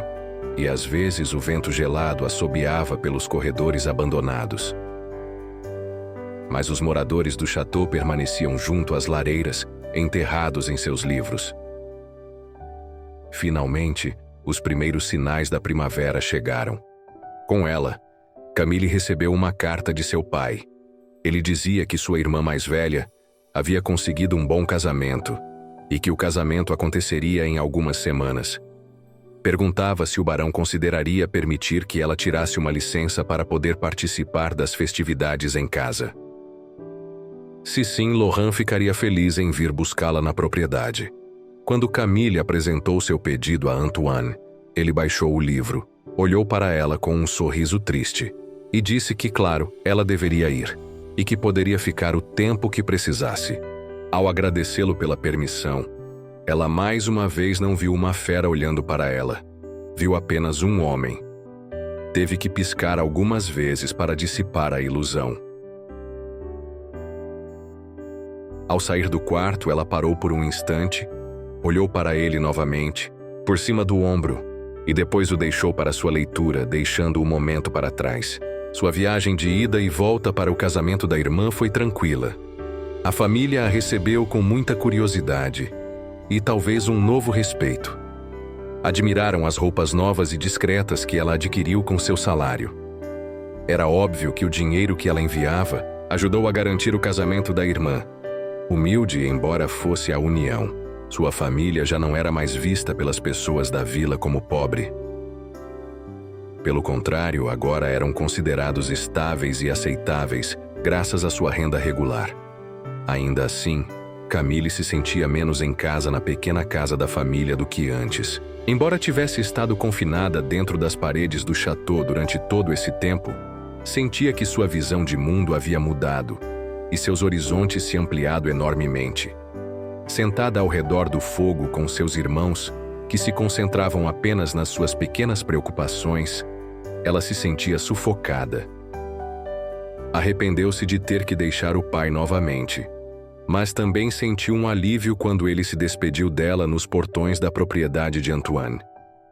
e às vezes o vento gelado assobiava pelos corredores abandonados. Mas os moradores do château permaneciam junto às lareiras, enterrados em seus livros. Finalmente, os primeiros sinais da primavera chegaram. Com ela, Camille recebeu uma carta de seu pai. Ele dizia que sua irmã mais velha havia conseguido um bom casamento e que o casamento aconteceria em algumas semanas. Perguntava se o barão consideraria permitir que ela tirasse uma licença para poder participar das festividades em casa. Se sim, Laurent ficaria feliz em vir buscá-la na propriedade. Quando Camille apresentou seu pedido a Antoine, ele baixou o livro, olhou para ela com um sorriso triste e disse que, claro, ela deveria ir e que poderia ficar o tempo que precisasse. Ao agradecê-lo pela permissão, ela mais uma vez não viu uma fera olhando para ela. Viu apenas um homem. Teve que piscar algumas vezes para dissipar a ilusão. Ao sair do quarto, ela parou por um instante, olhou para ele novamente, por cima do ombro, e depois o deixou para sua leitura, deixando o momento para trás. Sua viagem de ida e volta para o casamento da irmã foi tranquila. A família a recebeu com muita curiosidade e talvez um novo respeito. Admiraram as roupas novas e discretas que ela adquiriu com seu salário. Era óbvio que o dinheiro que ela enviava ajudou a garantir o casamento da irmã. Humilde, embora fosse a união, sua família já não era mais vista pelas pessoas da vila como pobre. Pelo contrário, agora eram considerados estáveis e aceitáveis, graças à sua renda regular. Ainda assim, Camille se sentia menos em casa na pequena casa da família do que antes. Embora tivesse estado confinada dentro das paredes do château durante todo esse tempo, sentia que sua visão de mundo havia mudado e seus horizontes se ampliado enormemente. Sentada ao redor do fogo com seus irmãos, que se concentravam apenas nas suas pequenas preocupações, ela se sentia sufocada. Arrependeu-se de ter que deixar o pai novamente, mas também sentiu um alívio quando ele se despediu dela nos portões da propriedade de Antoine.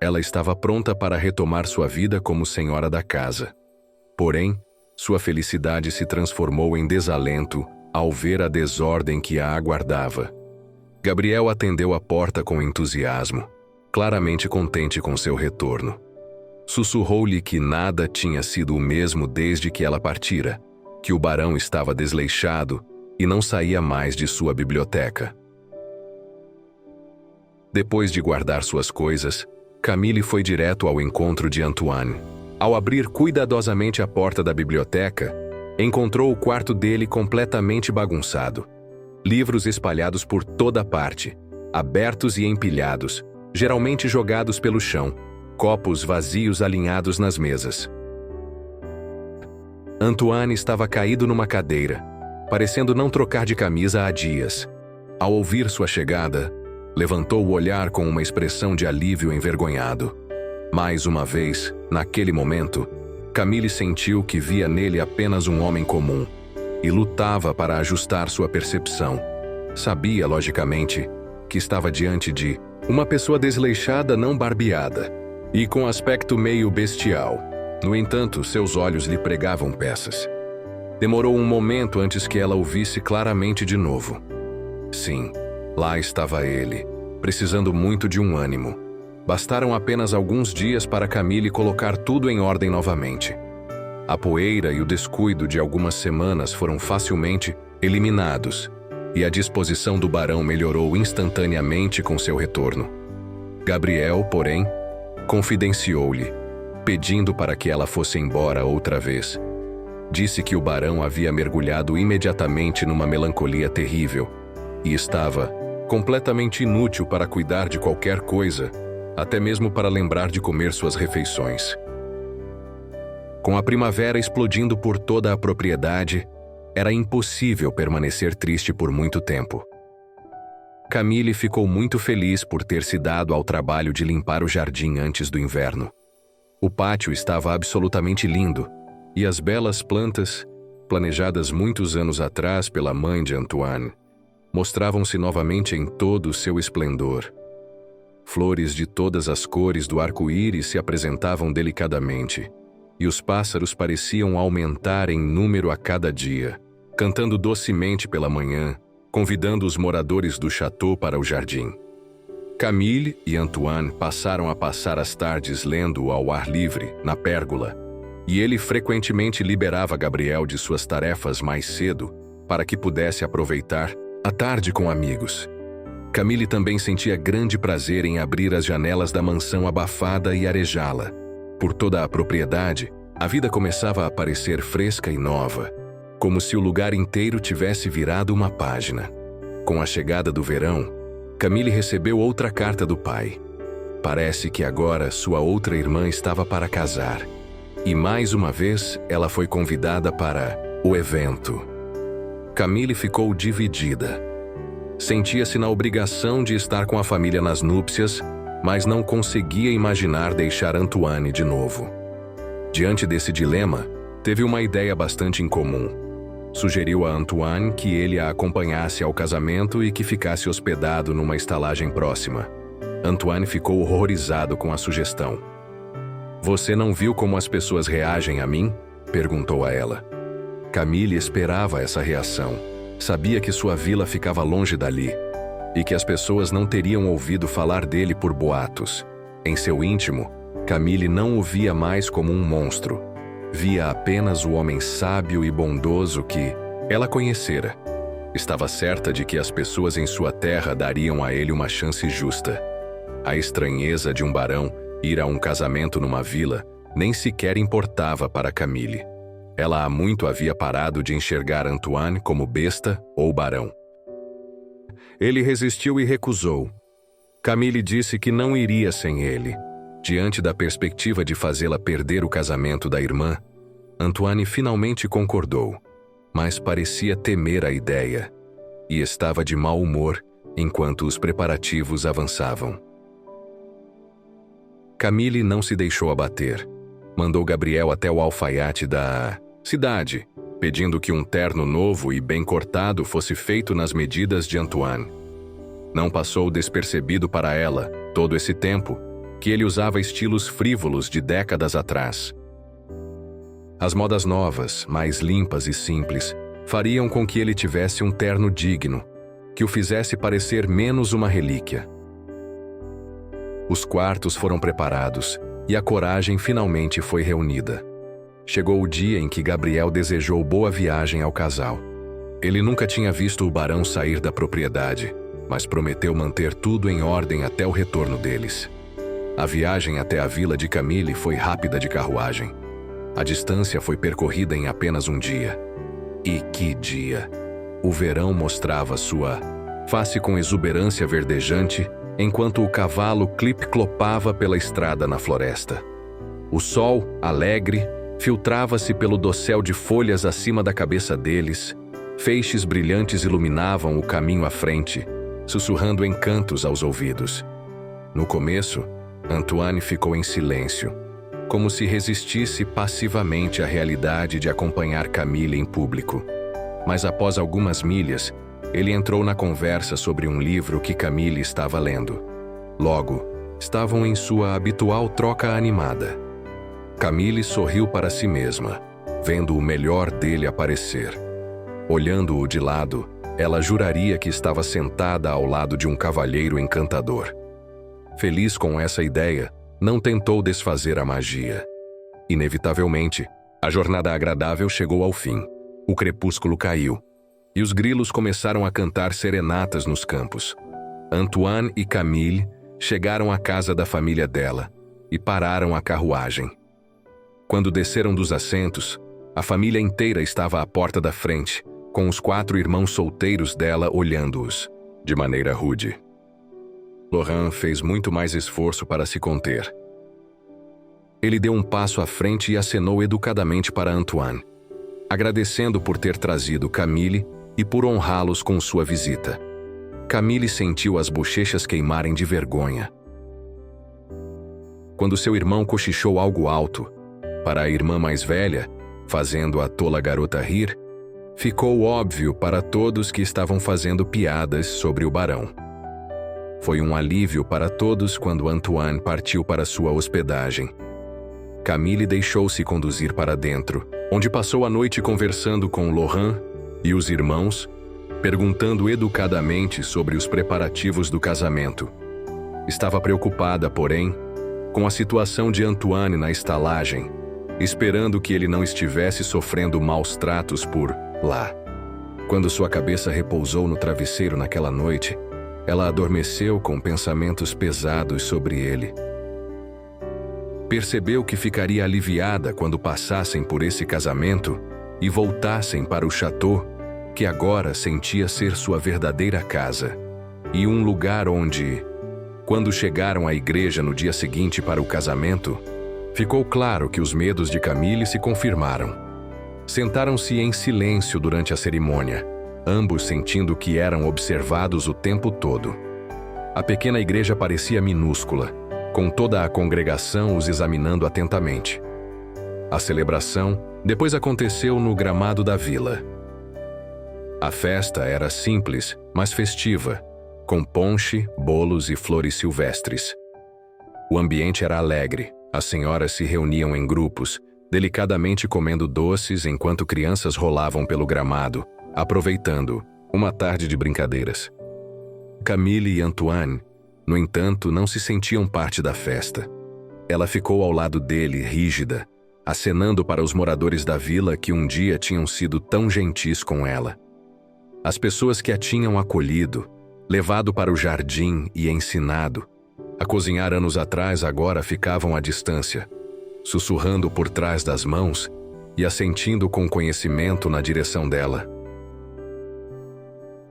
Ela estava pronta para retomar sua vida como senhora da casa. Porém, sua felicidade se transformou em desalento ao ver a desordem que a aguardava. Gabriel atendeu a porta com entusiasmo, claramente contente com seu retorno. Sussurrou-lhe que nada tinha sido o mesmo desde que ela partira, que o barão estava desleixado e não saía mais de sua biblioteca. Depois de guardar suas coisas, Camille foi direto ao encontro de Antoine. Ao abrir cuidadosamente a porta da biblioteca, encontrou o quarto dele completamente bagunçado. Livros espalhados por toda parte, abertos e empilhados, geralmente jogados pelo chão, copos vazios alinhados nas mesas. Antoine estava caído numa cadeira, parecendo não trocar de camisa há dias. Ao ouvir sua chegada, levantou o olhar com uma expressão de alívio envergonhado. Mais uma vez, naquele momento, Camille sentiu que via nele apenas um homem comum e lutava para ajustar sua percepção. Sabia, logicamente, que estava diante de uma pessoa desleixada não barbeada e com aspecto meio bestial. No entanto, seus olhos lhe pregavam peças. Demorou um momento antes que ela o visse claramente de novo. Sim, lá estava ele, precisando muito de um ânimo. Bastaram apenas alguns dias para Camille colocar tudo em ordem novamente. A poeira e o descuido de algumas semanas foram facilmente eliminados, e a disposição do barão melhorou instantaneamente com seu retorno. Gabriel, porém, confidenciou-lhe, pedindo para que ela fosse embora outra vez. Disse que o barão havia mergulhado imediatamente numa melancolia terrível e estava completamente inútil para cuidar de qualquer coisa, até mesmo para lembrar de comer suas refeições. Com a primavera explodindo por toda a propriedade, era impossível permanecer triste por muito tempo. Camille ficou muito feliz por ter se dado ao trabalho de limpar o jardim antes do inverno. O pátio estava absolutamente lindo, e as belas plantas, planejadas muitos anos atrás pela mãe de Antoine, mostravam-se novamente em todo o seu esplendor. Flores de todas as cores do arco-íris se apresentavam delicadamente, e os pássaros pareciam aumentar em número a cada dia, cantando docemente pela manhã, convidando os moradores do château para o jardim. Camille e Antoine passaram a passar as tardes lendo ao ar livre, na pérgola, e ele frequentemente liberava Gabriel de suas tarefas mais cedo para que pudesse aproveitar a tarde com amigos. Camille também sentia grande prazer em abrir as janelas da mansão abafada e arejá-la. Por toda a propriedade, a vida começava a parecer fresca e nova, como se o lugar inteiro tivesse virado uma página. Com a chegada do verão, Camille recebeu outra carta do pai. Parece que agora sua outra irmã estava para casar. E mais uma vez, ela foi convidada para o evento. Camille ficou dividida. Sentia-se na obrigação de estar com a família nas núpcias, mas não conseguia imaginar deixar Antoine de novo. Diante desse dilema, teve uma ideia bastante incomum. Sugeriu a Antoine que ele a acompanhasse ao casamento e que ficasse hospedado numa estalagem próxima. Antoine ficou horrorizado com a sugestão. "Você não viu como as pessoas reagem a mim?" perguntou a ela. Camille esperava essa reação. Sabia que sua vila ficava longe dali e que as pessoas não teriam ouvido falar dele por boatos. Em seu íntimo, Camille não o via mais como um monstro. Via apenas o homem sábio e bondoso que ela conhecera. Estava certa de que as pessoas em sua terra dariam a ele uma chance justa. A estranheza de um barão ir a um casamento numa vila nem sequer importava para Camille. Ela há muito havia parado de enxergar Antoine como besta ou barão. Ele resistiu e recusou. Camille disse que não iria sem ele. Diante da perspectiva de fazê-la perder o casamento da irmã, Antoine finalmente concordou, mas parecia temer a ideia, e estava de mau humor enquanto os preparativos avançavam. Camille não se deixou abater. Mandou Gabriel até o alfaiate da cidade pedindo que um terno novo e bem cortado fosse feito nas medidas de Antoine. Não passou despercebido para ela, todo esse tempo, que ele usava estilos frívolos de décadas atrás. As modas novas, mais limpas e simples, fariam com que ele tivesse um terno digno, que o fizesse parecer menos uma relíquia. Os quartos foram preparados e a coragem finalmente foi reunida. Chegou o dia em que Gabriel desejou boa viagem ao casal. Ele nunca tinha visto o barão sair da propriedade, mas prometeu manter tudo em ordem até o retorno deles. A viagem até a vila de Camille foi rápida de carruagem. A distância foi percorrida em apenas um dia. E que dia! O verão mostrava sua face com exuberância verdejante, enquanto o cavalo clip-clopava pela estrada na floresta. O sol, alegre, filtrava-se pelo dossel de folhas acima da cabeça deles. Feixes brilhantes iluminavam o caminho à frente, sussurrando encantos aos ouvidos. No começo, Antoine ficou em silêncio, como se resistisse passivamente à realidade de acompanhar Camille em público. Mas após algumas milhas, ele entrou na conversa sobre um livro que Camille estava lendo. Logo, estavam em sua habitual troca animada. Camille sorriu para si mesma, vendo o melhor dele aparecer. Olhando-o de lado, ela juraria que estava sentada ao lado de um cavalheiro encantador. Feliz com essa ideia, não tentou desfazer a magia. Inevitavelmente, a jornada agradável chegou ao fim. O crepúsculo caiu, e os grilos começaram a cantar serenatas nos campos. Antoine e Camille chegaram à casa da família dela e pararam a carruagem. Quando desceram dos assentos, a família inteira estava à porta da frente, com os 4 irmãos solteiros dela olhando-os, de maneira rude. Laurent fez muito mais esforço para se conter. Ele deu um passo à frente e acenou educadamente para Antoine, agradecendo por ter trazido Camille e por honrá-los com sua visita. Camille sentiu as bochechas queimarem de vergonha. Quando seu irmão cochichou algo alto, para a irmã mais velha, fazendo a tola garota rir, ficou óbvio para todos que estavam fazendo piadas sobre o barão. Foi um alívio para todos quando Antoine partiu para sua hospedagem. Camille deixou-se conduzir para dentro, onde passou a noite conversando com Laurent e os irmãos, perguntando educadamente sobre os preparativos do casamento. Estava preocupada, porém, com a situação de Antoine na estalagem, esperando que ele não estivesse sofrendo maus tratos por lá. Quando sua cabeça repousou no travesseiro naquela noite, ela adormeceu com pensamentos pesados sobre ele. Percebeu que ficaria aliviada quando passassem por esse casamento e voltassem para o château, que agora sentia ser sua verdadeira casa, e um lugar onde, quando chegaram à igreja no dia seguinte para o casamento, ficou claro que os medos de Camille se confirmaram. Sentaram-se em silêncio durante a cerimônia, ambos sentindo que eram observados o tempo todo. A pequena igreja parecia minúscula, com toda a congregação os examinando atentamente. A celebração depois aconteceu no gramado da vila. A festa era simples, mas festiva, com ponche, bolos e flores silvestres. O ambiente era alegre, as senhoras se reuniam em grupos, delicadamente comendo doces enquanto crianças rolavam pelo gramado, aproveitando uma tarde de brincadeiras. Camille e Antoine, no entanto, não se sentiam parte da festa. Ela ficou ao lado dele, rígida, acenando para os moradores da vila que um dia tinham sido tão gentis com ela. As pessoas que a tinham acolhido, levado para o jardim e ensinado a cozinhar anos atrás agora ficavam à distância, sussurrando por trás das mãos e assentindo com conhecimento na direção dela.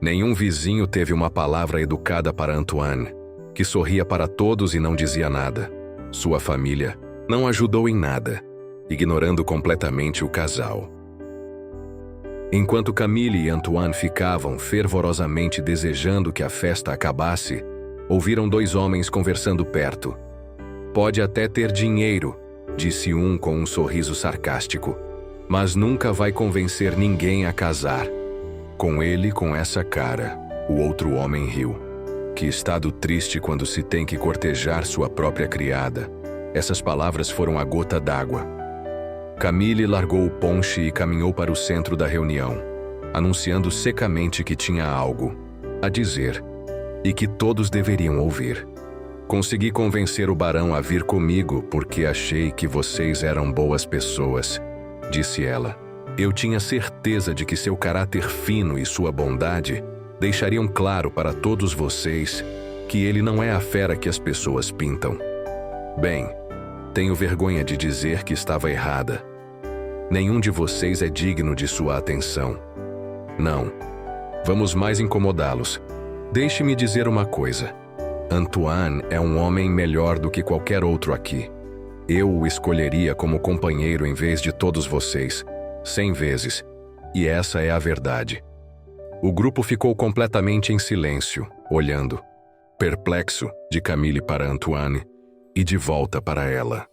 Nenhum vizinho teve uma palavra educada para Antoine, que sorria para todos e não dizia nada. Sua família não ajudou em nada, ignorando completamente o casal. Enquanto Camille e Antoine ficavam fervorosamente desejando que a festa acabasse, ouviram 2 homens conversando perto. "Pode até ter dinheiro", disse um com um sorriso sarcástico. mas nunca vai convencer ninguém a casar. Com ele, com essa cara, o outro homem riu. Que estado triste quando se tem que cortejar sua própria criada. Essas palavras foram a gota d'água. Camille largou o ponche e caminhou para o centro da reunião, anunciando secamente que tinha algo a dizer e que todos deveriam ouvir. Consegui convencer o barão a vir comigo porque achei que vocês eram boas pessoas, disse ela. Eu tinha certeza de que seu caráter fino e sua bondade deixariam claro para todos vocês que ele não é a fera que as pessoas pintam. Bem, tenho vergonha de dizer que estava errada. Nenhum de vocês é digno de sua atenção. Não. Vamos mais incomodá-los. Deixe-me dizer uma coisa. Antoine é um homem melhor do que qualquer outro aqui. Eu o escolheria como companheiro em vez de todos vocês, 100 vezes. E essa é a verdade. O grupo ficou completamente em silêncio, olhando, perplexo, de Camille para Antoine e de volta para ela.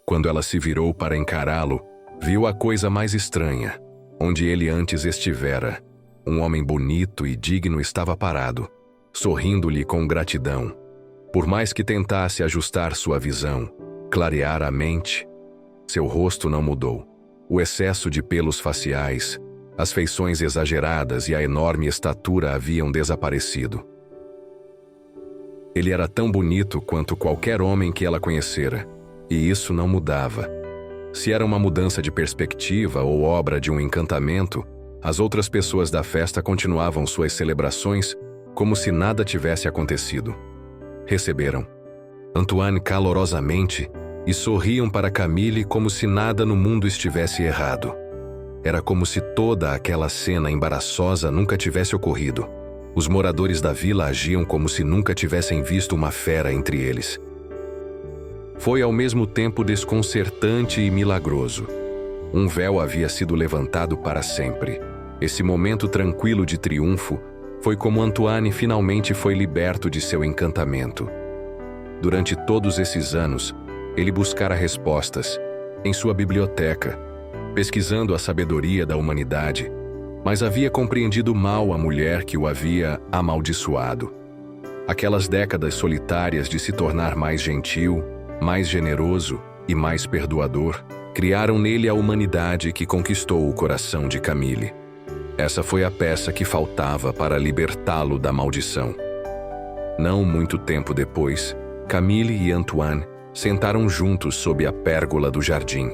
Quando ela se virou para encará-lo, viu a coisa mais estranha. Onde ele antes estivera, um homem bonito e digno estava parado, sorrindo-lhe com gratidão. Por mais que tentasse ajustar sua visão, clarear a mente, seu rosto não mudou. O excesso de pelos faciais, as feições exageradas e a enorme estatura haviam desaparecido. Ele era tão bonito quanto qualquer homem que ela conhecera, e isso não mudava. Se era uma mudança de perspectiva ou obra de um encantamento, as outras pessoas da festa continuavam suas celebrações como se nada tivesse acontecido. Receberam Antoine calorosamente e sorriam para Camille como se nada no mundo estivesse errado. Era como se toda aquela cena embaraçosa nunca tivesse ocorrido. Os moradores da vila agiam como se nunca tivessem visto uma fera entre eles. Foi ao mesmo tempo desconcertante e milagroso. Um véu havia sido levantado para sempre. Esse momento tranquilo de triunfo foi como Antoine finalmente foi liberto de seu encantamento. Durante todos esses anos, ele buscara respostas em sua biblioteca, pesquisando a sabedoria da humanidade, mas havia compreendido mal a mulher que o havia amaldiçoado. Aquelas décadas solitárias de se tornar mais gentil, mais generoso e mais perdoador, criaram nele a humanidade que conquistou o coração de Camille. Essa foi a peça que faltava para libertá-lo da maldição. Não muito tempo depois, Camille e Antoine sentaram juntos sob a pérgola do jardim,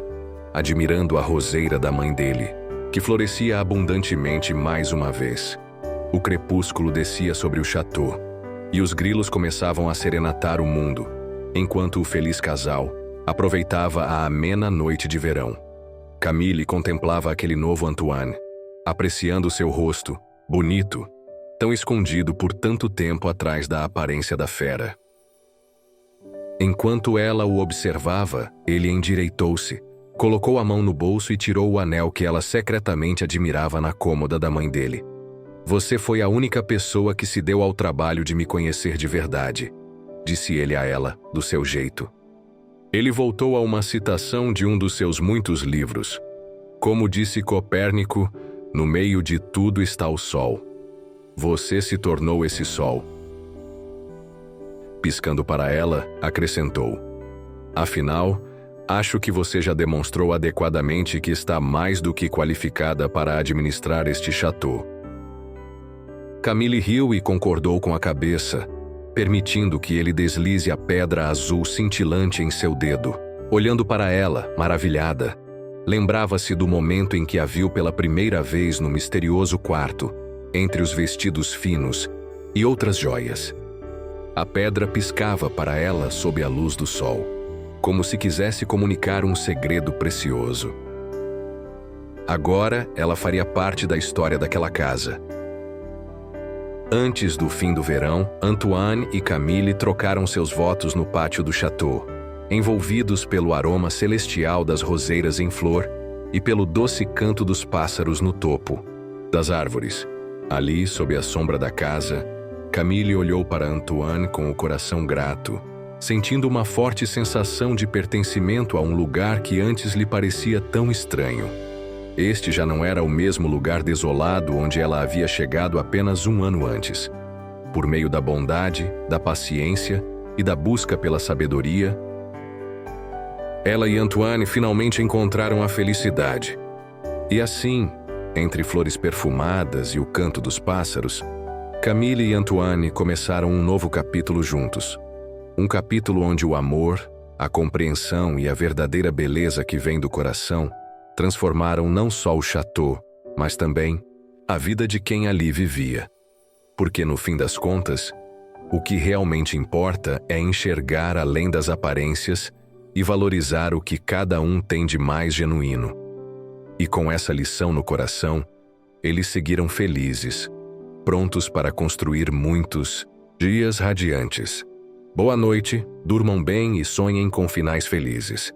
admirando a roseira da mãe dele, que florescia abundantemente mais uma vez. O crepúsculo descia sobre o château, e os grilos começavam a serenatar o mundo, enquanto o feliz casal aproveitava a amena noite de verão. Camille contemplava aquele novo Antoine, apreciando seu rosto, bonito, tão escondido por tanto tempo atrás da aparência da fera. Enquanto ela o observava, ele endireitou-se, colocou a mão no bolso e tirou o anel que ela secretamente admirava na cômoda da mãe dele. Você foi a única pessoa que se deu ao trabalho de me conhecer de verdade, disse ele a ela, do seu jeito. Ele voltou a uma citação de um dos seus muitos livros. Como disse Copérnico, no meio de tudo está o sol. Você se tornou esse sol. Piscando para ela, acrescentou: afinal, acho que você já demonstrou adequadamente que está mais do que qualificada para administrar este château. Camille riu e concordou com a cabeça, permitindo que ele deslize a pedra azul cintilante em seu dedo. Olhando para ela, maravilhada, lembrava-se do momento em que a viu pela primeira vez no misterioso quarto, entre os vestidos finos e outras joias. A pedra piscava para ela sob a luz do sol, como se quisesse comunicar um segredo precioso. Agora ela faria parte da história daquela casa. Antes do fim do verão, Antoine e Camille trocaram seus votos no pátio do château, envolvidos pelo aroma celestial das roseiras em flor e pelo doce canto dos pássaros no topo das árvores. Ali, sob a sombra da casa, Camille olhou para Antoine com o coração grato, sentindo uma forte sensação de pertencimento a um lugar que antes lhe parecia tão estranho. Este já não era o mesmo lugar desolado onde ela havia chegado apenas um ano antes. Por meio da bondade, da paciência e da busca pela sabedoria, ela e Antoine finalmente encontraram a felicidade. E assim, entre flores perfumadas e o canto dos pássaros, Camille e Antoine começaram um novo capítulo juntos. Um capítulo onde o amor, a compreensão e a verdadeira beleza que vem do coração transformaram não só o château, mas também a vida de quem ali vivia. Porque, no fim das contas, o que realmente importa é enxergar além das aparências e valorizar o que cada um tem de mais genuíno. E com essa lição no coração, eles seguiram felizes, prontos para construir muitos dias radiantes. Boa noite, durmam bem e sonhem com finais felizes.